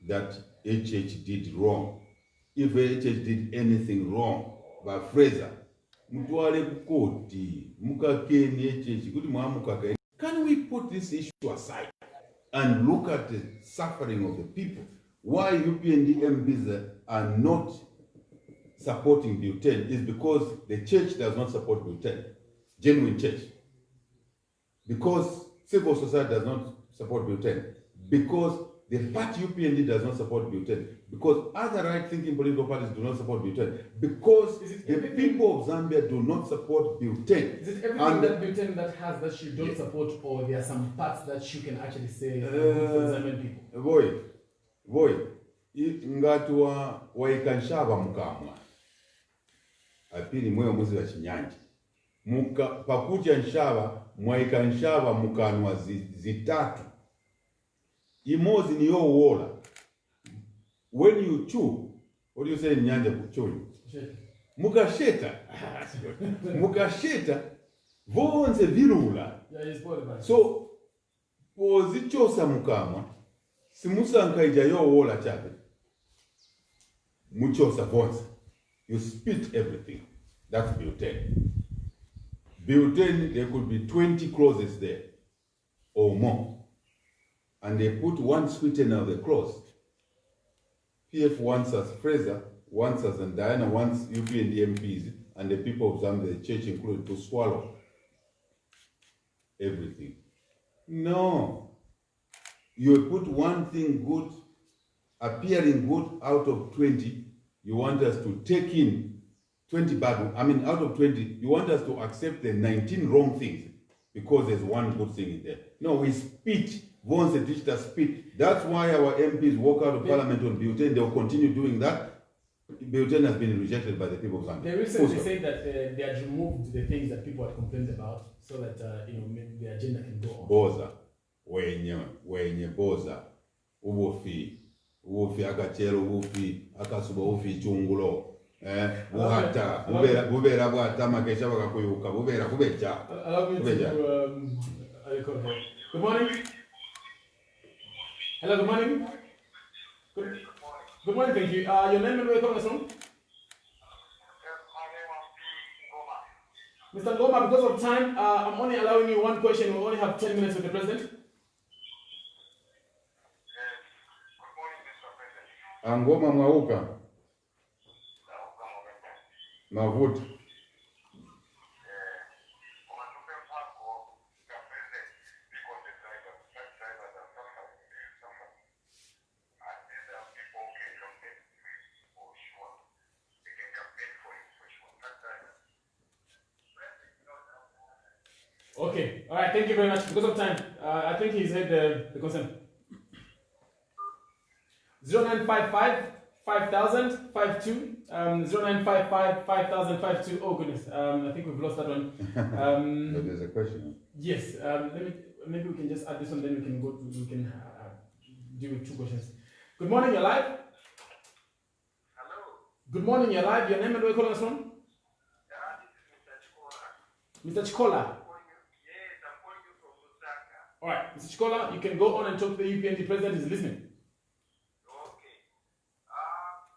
[SPEAKER 2] that HH did wrong. If HH did anything wrong, by Fraser, can we put this issue aside and look at the suffering of the people? Why UPND MPs are not supporting Butane is because the church does not support Butane, genuine church. Because civil society does not support Butane. Because the party UPND does not support Butane. Because other right-thinking political parties do not support Butane. Because the people of Zambia do not support Butane.
[SPEAKER 1] Is it everything that Butane that has that you don't support, or there are some parts that you can actually say for Zambian people?
[SPEAKER 2] Boy, ngatuwa waikanshava mukamwa. Apili mwe mwezi wa chinyanja. Pakucha nshava, mwaikanshava mukanwa zitatu. Imozi ni yo wola. When you chew, what do you say in Nyanja chewing? Mukasheta. Mukasheta, vonze virula. So, pozichosa mukamwa, simusanka ija yo wola chape. Muchosa vonze. You spit everything. That's Butane. Butane, there could be 20 clauses there or more. And they put one sweetener of the clause. PF wants us, Fraser wants us, and Diana wants UPND MPs and the people of Zambia, the church included, to swallow everything. No. You put one thing good, appearing good out of 20, you want us to take in 20 bad, out of 20, you want us to accept the 19 wrong things because there's one good thing in there. No, we spit. Once the digital spit. That's why our MPs walk out of parliament on Butane. They will continue doing that. Butane has been rejected by the people of Zambia.
[SPEAKER 1] They recently said that they had removed the things that people had complained about so that maybe the agenda can go on.
[SPEAKER 2] Boza.
[SPEAKER 4] wenye boza ubufi akachero ubufi akasuba ubufi chungulo buhata bubera bwata makesha bakakuyuka bubera kubecha.
[SPEAKER 1] Allow me to good morning. Hello, good morning. Good morning, thank you. Your name and where you're calling us from? Mr. Ngoma, because of time, I'm only allowing you one question. We only have 10 minutes with the president.
[SPEAKER 3] Good morning, Mr. President.
[SPEAKER 4] Angoma mwauka mavuta
[SPEAKER 1] Okay, all right, thank you very much. Because of time, I think he's heard the concern. 0955 5000 52 0955 5000 52. Oh goodness, I think we've lost that one.
[SPEAKER 4] But there's a question.
[SPEAKER 1] Yes, maybe we can just add this one, then we can deal with two questions. Good morning, you're live.
[SPEAKER 3] Hello.
[SPEAKER 1] Good morning, you're live. Your name and where you're calling us from?
[SPEAKER 3] This is Mr. Chikola.
[SPEAKER 1] Mr. Chikola.
[SPEAKER 3] Yes, I'm calling you from Lusaka.
[SPEAKER 1] All right, Mr. Chikola, you can go on and talk to the UPND president. Is listening.
[SPEAKER 3] Okay.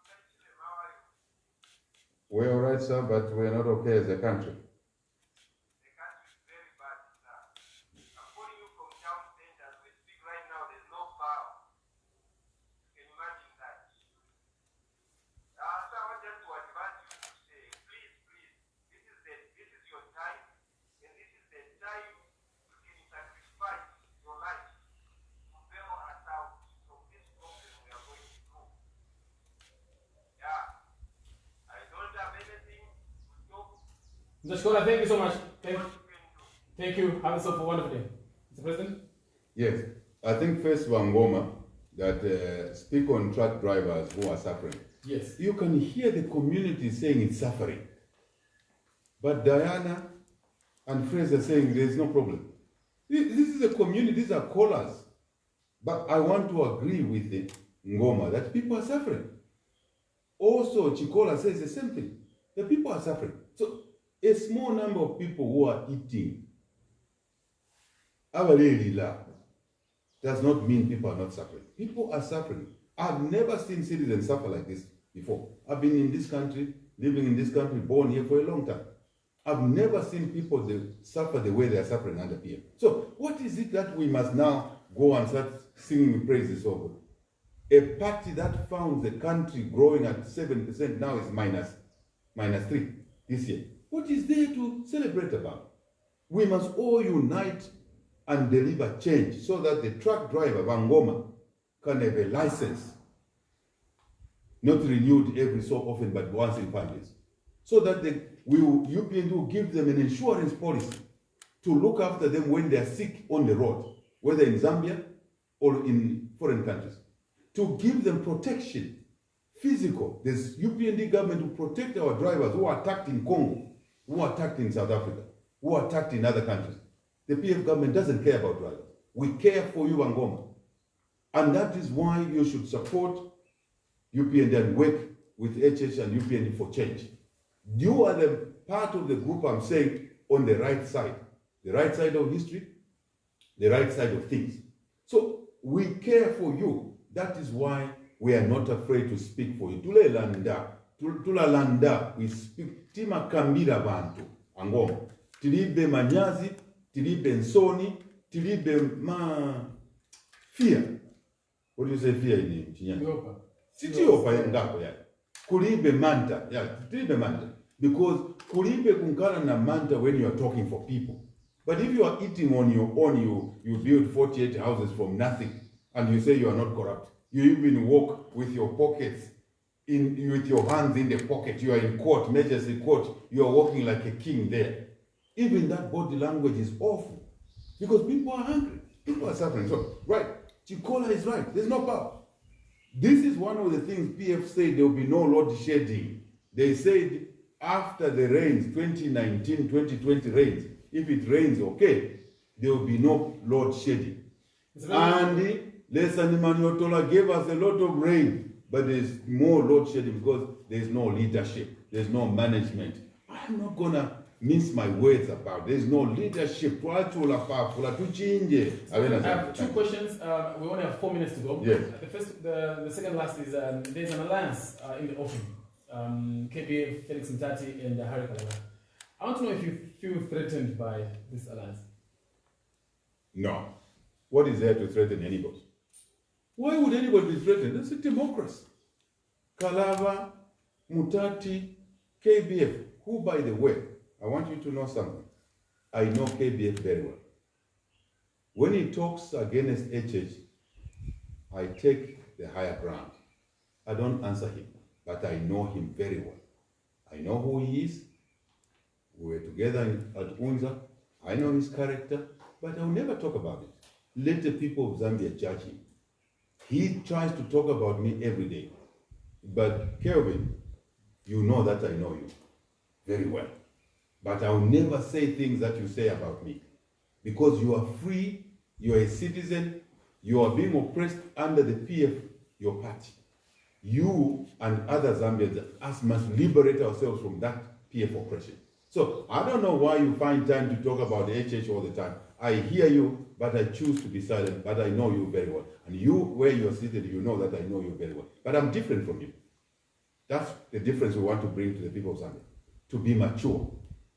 [SPEAKER 3] President, how are you?
[SPEAKER 4] We're all right, sir, but we're not okay as a country.
[SPEAKER 3] The country is very bad, sir. I'm calling you from town center. As we speak right now, there's no power. You can imagine that. So I want just to advise you to say, please, this is your time, and this is the time you can sacrifice your life to bail us out from this problem we are going through. Yeah. I don't have anything to talk.
[SPEAKER 1] Mr. Chikola, thank you so much.
[SPEAKER 3] What you can do.
[SPEAKER 1] Thank you. Have yourself a wonderful day. Mr. President?
[SPEAKER 4] Yes, I think first Wangoma that speak on truck drivers who are suffering.
[SPEAKER 1] Yes.
[SPEAKER 4] You can hear the community saying it's suffering. But Diana and friends are saying there's no problem. This is a community, these are callers. But I want to agree with the Ngoma that people are suffering. Also, Chikola says the same thing. The people are suffering. So, a small number of people who are eating does not mean people are not suffering. People are suffering. I've never seen citizens suffer like this before. I've been in this country, living in this country, born here for a long time. I've never seen people suffer the way they are suffering under PM. So what is it that we must now go and start singing praises over? A party that found the country growing at 7% now is minus 3 this year. What is there to celebrate about? We must all unite and deliver change so that the truck driver, Wangoma, can have a license, not renewed every so often, but once in 5 years. So that UPND will give them an insurance policy to look after them when they are sick on the road, whether in Zambia or in foreign countries. To give them protection, physical. This UPND government will protect our drivers who are attacked in Congo, who are attacked in South Africa, who are attacked in other countries. The PF government doesn't care about drivers. We care for you, Wangoma. And that is why you should support UPND and work with HH and UPND for change. You are the part of the group I'm saying on the right side of history, the right side of things. So we care for you. That is why we are not afraid to speak for you. Tulalanda, we speak. Tima kambira bantu, Angoma. Tilibe manyazi, tilibe nsoni, tilibe fear. What do you say fear in Chinyanja? Sitiopa ngako ya. Kulibe manta, tilibe manta. Because kulibe kunkana na manta when you are talking for people. But if you are eating on your own, you build 48 houses from nothing, and you say you are not corrupt. You even walk with your pockets, with your hands in the pocket. You are in court, Majesty Court. You are walking like a king there. Even that body language is awful. Because people are hungry. People are suffering. So, right, Chikola is right. There's no power. This is one of the things PF said there will be no load shedding. They said after the rains, 2019, 2020 rains, if it rains, okay, there will be no load shedding.
[SPEAKER 2] And Lesani Maniotola gave us a lot of rain, but there's more load shedding because there's no leadership, there's no management. I'm not gonna mince my words about there's no leadership.
[SPEAKER 1] I have two questions. We only have 4 minutes to go.
[SPEAKER 2] Yes.
[SPEAKER 1] The second last is there's an alliance in the open. KBF, Felix Mtati, and Harry Kalala. I want to know if you feel threatened by this alliance.
[SPEAKER 2] No. What is there to threaten anybody? Why would anybody be threatened? It's a democracy. Kalava, Mutati, KBF, who, by the way, I want you to know something. I know KBF very well. When he talks against HH, I take the higher ground. I don't answer him, but I know him very well. I know who he is. We were together at UNZA. I know his character, but I'll never talk about it. Let the people of Zambia judge him. He tries to talk about me every day. But Kelvin, you know that I know you very well. But I'll never say things that you say about me. Because you are free, you are a citizen, you are being oppressed under the PF, your party. You and other Zambians, us must liberate ourselves from that PF oppression. So I don't know why you find time to talk about the HH all the time. I hear you, but I choose to be silent, but I know you very well. And you, where you're seated, you know that I know you very well. But I'm different from you. That's the difference we want to bring to the people of Zambia. To be mature,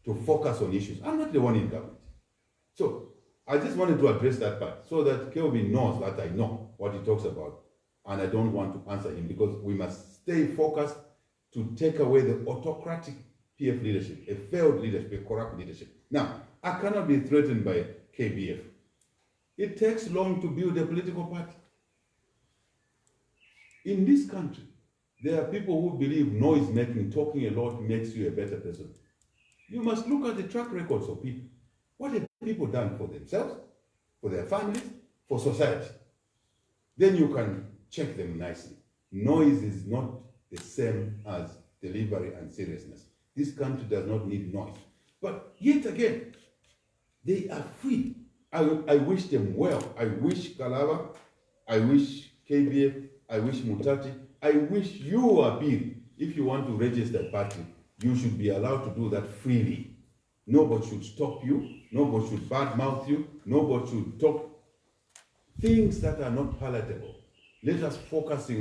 [SPEAKER 2] to focus on issues. I'm not the one in government. So I just wanted to address that part so that Kelvin knows that I know what he talks about. And I don't want to answer him because we must stay focused to take away the autocratic PF leadership, a failed leadership, a corrupt leadership. Now, I cannot be threatened by KBF. It takes long to build a political party. In this country, there are people who believe noise making, talking a lot makes you a better person. You must look at the track records of people. What have people done for themselves, for their families, for society? Then you can check them nicely. Noise is not the same as delivery and seriousness. This country does not need noise. But yet again, they are free. I wish them well. I wish Kalava, I wish KBF, I wish Mutati, I wish you, Abil, if you want to register a party, you should be allowed to do that freely. Nobody should stop you. Nobody should badmouth you. Nobody should talk things that are not palatable. Let us focus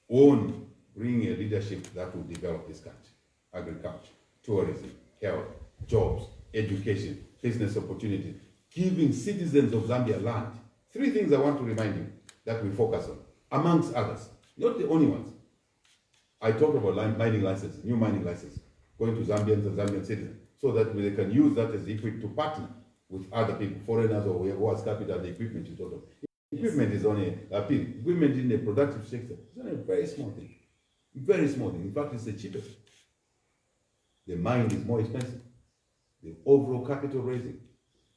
[SPEAKER 2] on bringing a leadership that will develop this country. Agriculture, tourism, health, jobs, education, business opportunities, giving citizens of Zambia land. 3 things I want to remind you that we focus on, amongst others, not the only ones. I talked about mining licenses, new mining licenses, going to Zambians and Zambian citizens, so that they can use that as equipment to partner with other people, foreigners or who has capital, the equipment you talk of. Equipment is only equipment in the productive sector. It's only a very small thing. Very small thing. In fact, it's the cheapest. The mine is more expensive. The overall capital raising,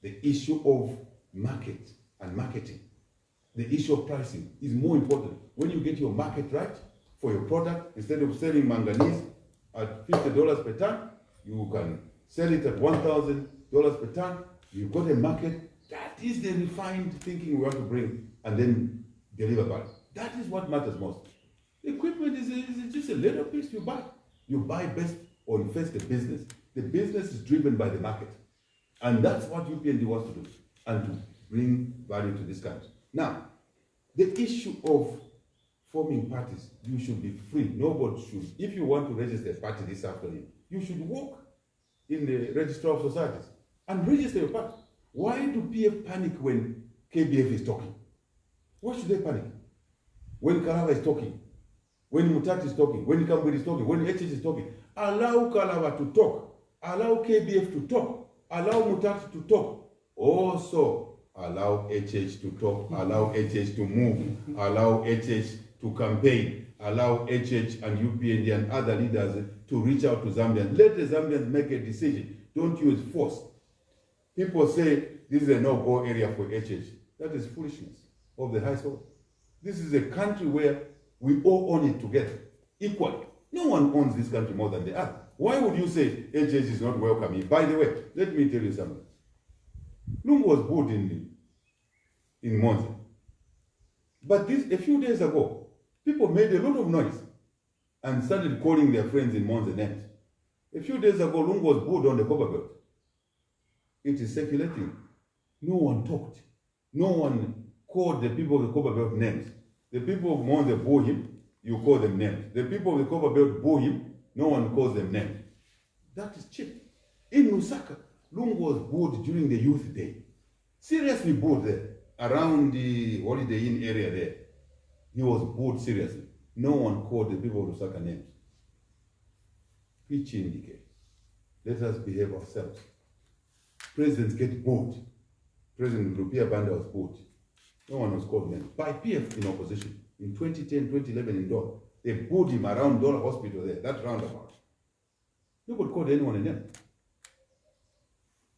[SPEAKER 2] the issue of market and marketing, the issue of pricing is more important. When you get your market right for your product, instead of selling manganese at $50 per ton, you can sell it at $1,000 per ton. You've got a market. That is the refined thinking we want to bring and then deliver value. That is what matters most. Equipment is just a little piece you buy. You buy based on first the business. The business is driven by the market. And that's what UPND wants to do, and to bring value to this country. Now, the issue of forming parties, you should be free. Nobody should. If you want to register a party this afternoon, you should walk in the Register of Societies and register your party. Why do PF panic when KBF is talking? Why should they panic? When Kalava is talking, when Mutati is talking, when Kamburi is talking, when HH is talking, allow Kalava to talk, allow KBF to talk, allow Mutati to talk. Also, allow HH to talk, allow HH to move, allow HH to campaign, allow HH and UPND and other leaders to reach out to Zambians. Let the Zambians make a decision. Don't use force. People say this is a no-go area for HH. That is foolishness of the high soul. This is a country where we all own it together, equally. No one owns this country more than the other. Why would you say HH is not welcome here? By the way, let me tell you something. Lungu was good in in Monza. But this, a few days ago, people made a lot of noise and started calling their friends in Monza names. A few days ago, Lungu was booed on the Copperbelt. It is circulating. No one talked. No one called the people of the Copperbelt names. The people of Monza boo him, you call them names. The people of the Copperbelt boo him, no one calls them names. That is cheap. In Lusaka, Lungu was booed during the Youth Day. Seriously booed there, around the Holiday Inn area there. He was booed seriously. No one called the people of Lusaka names. Which indicates, let us behave ourselves. Presidents get booed. President Rupia Banda was booed. No one was called names. By PF in opposition. In 2010, 2011 in Doha, they booed him around Doha Hospital there, that roundabout. Nobody called anyone a name.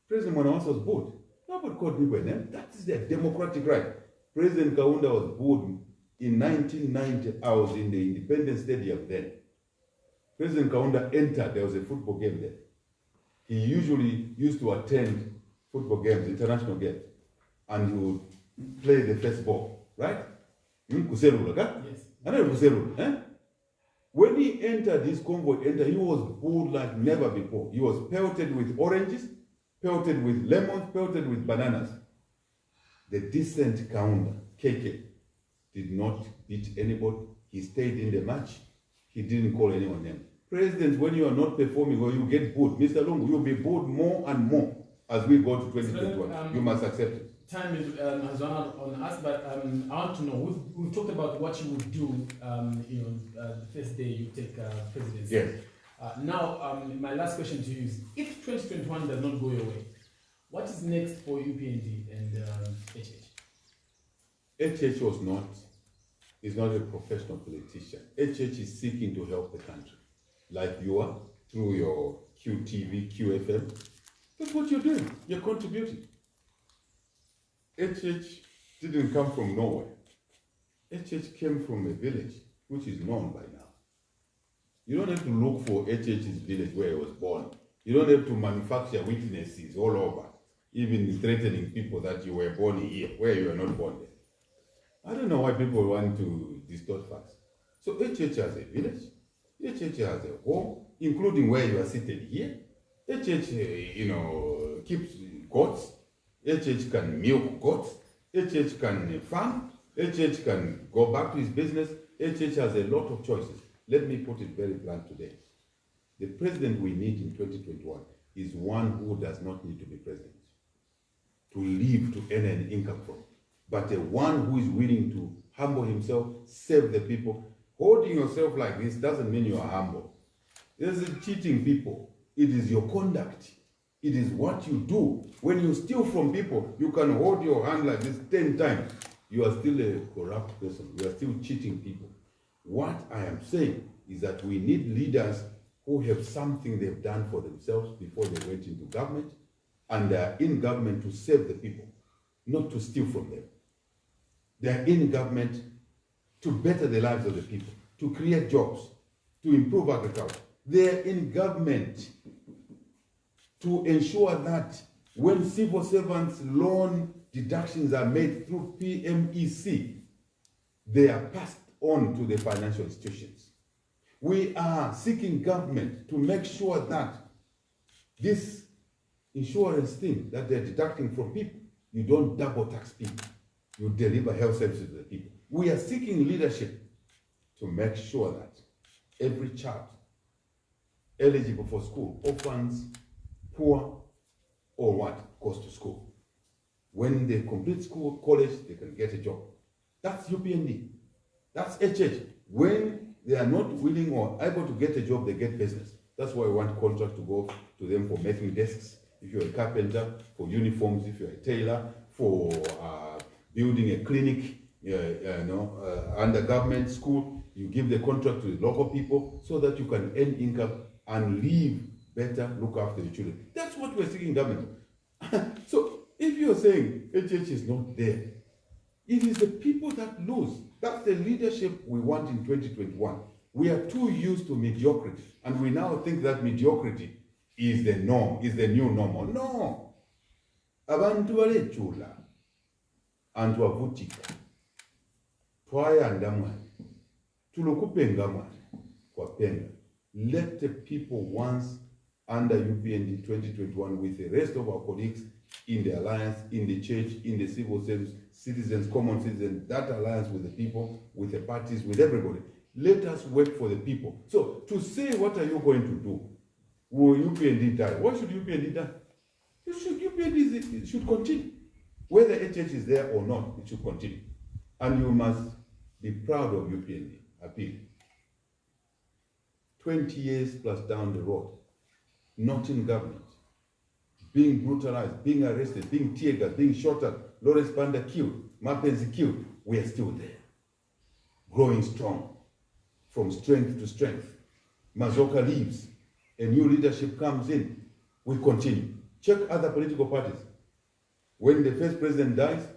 [SPEAKER 2] President Mwanawasa was booed. Nobody called people a name. That is their democratic right. President Kaunda was booed in 1990. I was in the Independence Stadium then. President Kaunda entered, there was a football game there. He usually used to attend football games, international games, and he would play the first ball, right? Kuserula,
[SPEAKER 1] Yes.
[SPEAKER 2] I know Kuserula, eh? When he entered this convoy, he was booed like never before. He was pelted with oranges, pelted with lemons, pelted with bananas. The decent Kaunda, KK, did not beat anybody. He stayed in the match. He didn't call anyone name. Presidents, when you are not performing or you get booed, Mr. Lungu, you'll be booed more and more as we go to 2021. You must accept it.
[SPEAKER 1] Time has run out on us, but I want to know, we've talked about what you would do, the first day you take presidency.
[SPEAKER 2] Yes.
[SPEAKER 1] Now, my last question to you is, if 2021 does not go your way, what is next for UPND and HH?
[SPEAKER 2] HH is not a professional politician. HH is seeking to help the country, like you are, through your QTV, QFM. That's what you're doing. You're contributing. HH didn't come from nowhere. HH came from a village which is known by now. You don't have to look for HH's village where he was born. You don't have to manufacture witnesses all over, even threatening people that you were born here, where you were not born there. I don't know why people want to distort facts. So HH has a village. HH has a home, including where you are seated here. HH, keeps goats. HH can milk goats. HH can farm. HH can go back to his business. HH has a lot of choices. Let me put it very blunt today. The president we need in 2021 is one who does not need to be president to live, to earn an income from, but a one who is willing to humble himself, serve the people. Holding yourself like this doesn't mean you are humble. It isn't cheating people. It is your conduct. It is what you do. When you steal from people, you can hold your hand like this 10 times. You are still a corrupt person. You are still cheating people. What I am saying is that we need leaders who have something they've done for themselves before they went into government, and they are in government to serve the people, not to steal from them. They are in government to better the lives of the people, to create jobs, to improve agriculture. They are in government to ensure that when civil servants' loan deductions are made through PMEC, they are passed on to the financial institutions. We are seeking government to make sure that this insurance thing that they're deducting from people, you don't double tax people. You deliver health services to the people. We are seeking leadership to make sure that every child eligible for school, orphans, poor, or what, goes to school. When they complete school, college, they can get a job. That's UPND. That's HH. When they are not willing or able to get a job, they get business. That's why we want contract to go to them for making desks. If you're a carpenter, for uniforms, if you're a tailor, for building a clinic, under government school, you give the contract to the local people so that you can earn income and live better, look after your children. That's what we're seeking government. So if you're saying HH is not there, it is the people that lose. That's the leadership we want in 2021. We are too used to mediocrity, and we now think that mediocrity is the norm, is the new normal. No. Abantu balechula. antu avutika twayanda mwani tulokupenga mwani kwapenga. Let the people once under UPND 2021 with the rest of our colleagues in the alliance, in the church, in the civil service, citizens, common citizens, that alliance with the people, with the parties, with everybody. Let us work for the people. So to say what are you going to do? Will UPND die? What should UPND die? UPND should continue. Whether HH is there or not, it should continue. And you must be proud of UPND. Appeal. 20 years plus down the road, not in government, being brutalized, being arrested, being tear gas, being shot at, Lawrence Banda killed, Mapenzi killed, we are still there. Growing strong, from strength to strength. Mazoka leaves, a new leadership comes in, we continue. Check other political parties. When the first president dies,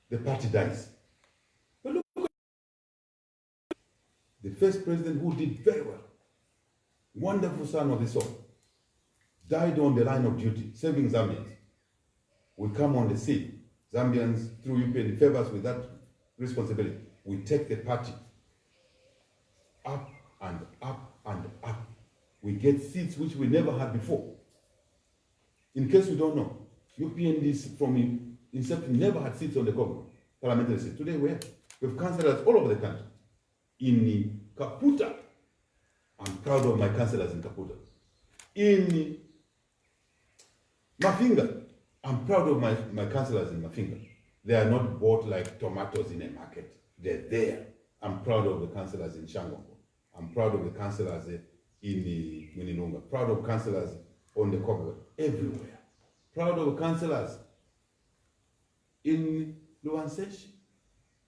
[SPEAKER 2] the party dies. But look at the first president who did very well, wonderful son of the soul, died on the line of duty, saving Zambians. We come on the scene. Zambians, through UPND, favor us with that responsibility. We take the party up and up and up. We get seats which we never had before. In case you don't know, UPND from inception never had seats on the government, parliamentary seats. Today we have councillors all over the country. In Kaputa, I'm proud of my councillors in Kaputa. In Mafinga, I'm proud of my councillors in Mafinga. They are not bought like tomatoes in a market. They're there. I'm proud of the councillors in Shangongo. I'm proud of the councillors in the Muninunga. Proud of councillors on the Kobe, everywhere. Proud of councillors in Luanseshi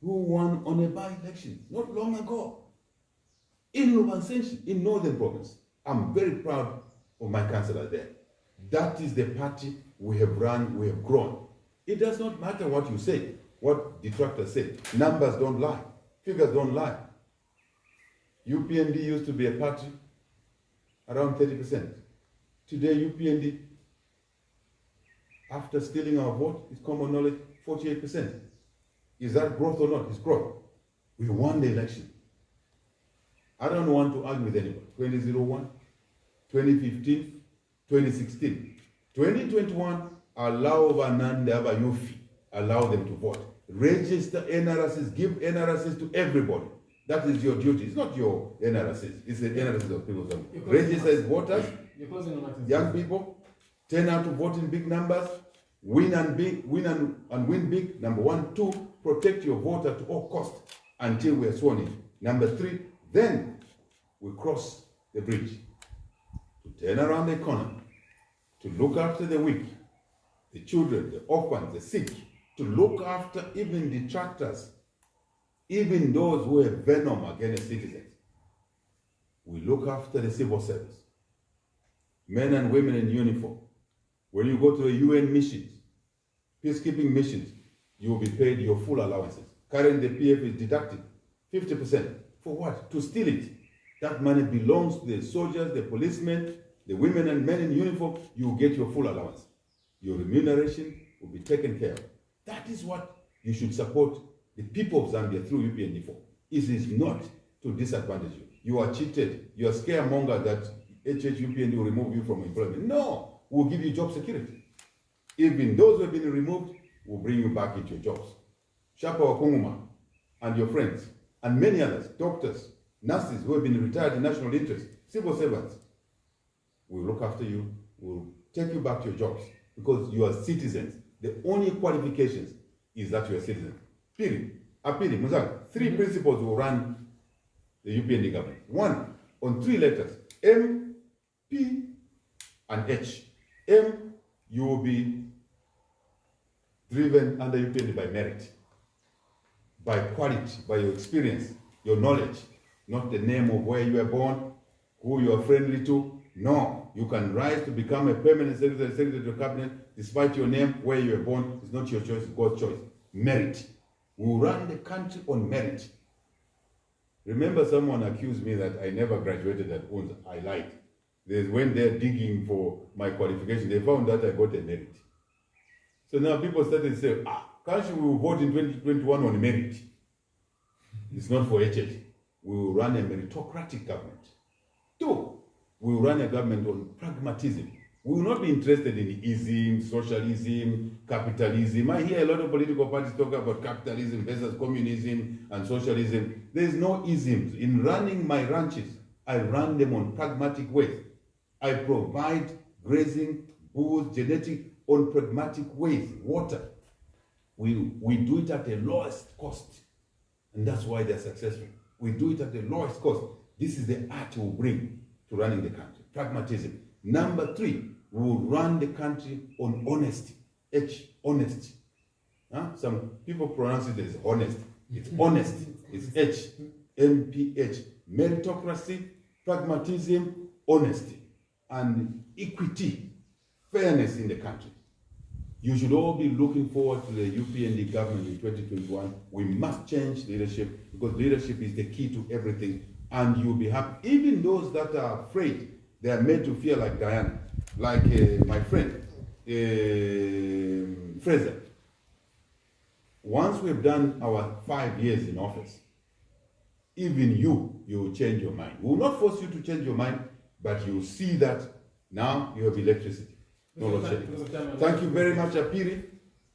[SPEAKER 2] who won on a by-election not long ago. In Luanseshi, in Northern Province. I'm very proud of my councillors there. That is the party we have run, we have grown. It does not matter what you say, what detractors say. Numbers don't lie, figures don't lie. UPND used to be a party around 30%. Today, UPND, after stealing our vote, is common knowledge, 48%. Is that growth or not? It's growth. We won the election. I don't want to argue with anybody. 2001, 2015, 2016. 2021, allow Vananda Yufi, allow them to vote. Register NRSs, give NRSs to everybody. That is your duty. It's not your NRSs. It's the NRSs of people. Register as voters, young people, turn out to vote in big numbers, win and win big. Number one. Two, protect your voter to all costs until we are sworn in. Number three, then we cross the bridge to turn around the corner, to look after the weak, the children, the orphans, the sick, to look after even detractors, even those who have venom against citizens. We look after the civil service, men and women in uniform. When you go to a UN missions, peacekeeping missions, you will be paid your full allowances. Currently, the PF is deducted 50%. For what? To steal it. That money belongs to the soldiers, the policemen, the women and men in uniform. You will get your full allowance. Your remuneration will be taken care of. That is what you should support the people of Zambia through UPND for. It is not to disadvantage you. You are cheated. You are scaremonger that UPND will remove you from employment. No, we'll give you job security. Even those who have been removed, will bring you back into your jobs. Shapa Wakunguma and your friends, and many others, doctors, nurses who have been retired in national interest, civil servants, will look after you, will take you back to your jobs because you are citizens. The only qualifications is that you are citizens. Period. Apili, Muzanga, three principles will run the UPND government. One, on three letters, M, P, and H. M, you will be driven under UPND by merit, by quality, by your experience, your knowledge, not the name of where you were born, who you are friendly to. No, you can rise to become a permanent secretary of cabinet despite your name, where you were born. It's not your choice, it's God's choice. Merit. We run the country on merit. Remember, someone accused me that I never graduated at UNZA. I lied. When they're digging for my qualification, they found that I got a merit. So now people started to say, Country will vote in 2021 on merit. It's not for HH. We will run a meritocratic government. 2, we will run a government on pragmatism. We will not be interested in ism, socialism, capitalism. I hear a lot of political parties talk about capitalism versus communism and socialism. There is no isms. In running my ranches, I run them on pragmatic ways. I provide grazing, booze, genetic on pragmatic ways, water. We do it at the lowest cost. And that's why they're successful. We do it at the lowest cost. This is the art we'll bring to running the country. Pragmatism. Number 3, we will run the country on honesty. Honesty. Some people pronounce it as honest. It's honesty. It's HMPH. Meritocracy, pragmatism, honesty, and equity, fairness in the country. You should all be looking forward to the UPND government in 2021. We must change leadership because leadership is the key to everything. And you'll be happy. Even those that are afraid, they are made to fear like Diana, like my friend, Fraser. Once we've done our 5 years in office, even you will change your mind. We will not force you to change your mind, but you see that now you have electricity. No load shedding. Thank you very much, Apiri.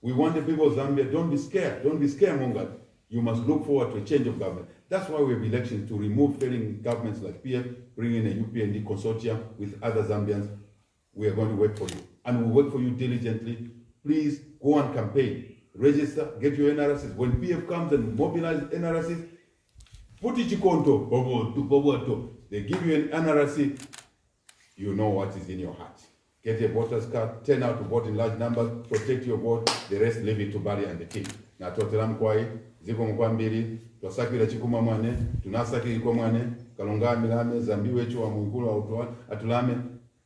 [SPEAKER 2] We want the people of Zambia, don't be scared. Don't be scaremongered. You must look forward to a change of government. That's why we have elections, to remove failing governments like PF, bring in a UPND consortium with other Zambians. We are going to work for you. And we'll work for you diligently. Please go and campaign. Register, get your NRSs. When PF comes and mobilize NRSs, put it to they give you an NRC, you know what is in your heart. Get a voter's card, turn out to vote in large numbers, protect your vote, the rest leave it to Barry and the team. Na totela mkwai, ziko mkwambiri, twasakira chikuma mwane, tunasakira kwa mwane, kalonga milame, zambi wechu wa mwikulu wa utuwa, atulame,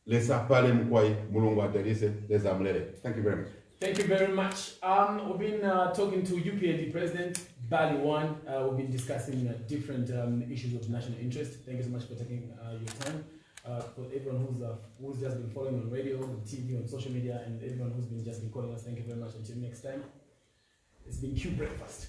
[SPEAKER 2] lesa pale mkwai, mulungu atalise, lesa mlele. Thank you very much.
[SPEAKER 1] Thank you very much. We've been talking to UPND President Bali One. We've been discussing different issues of national interest. Thank you so much for taking your time. For everyone who's just been following on radio, on TV, on social media, and everyone who's been just been calling us, thank you very much. Until next time, it's been Q Breakfast.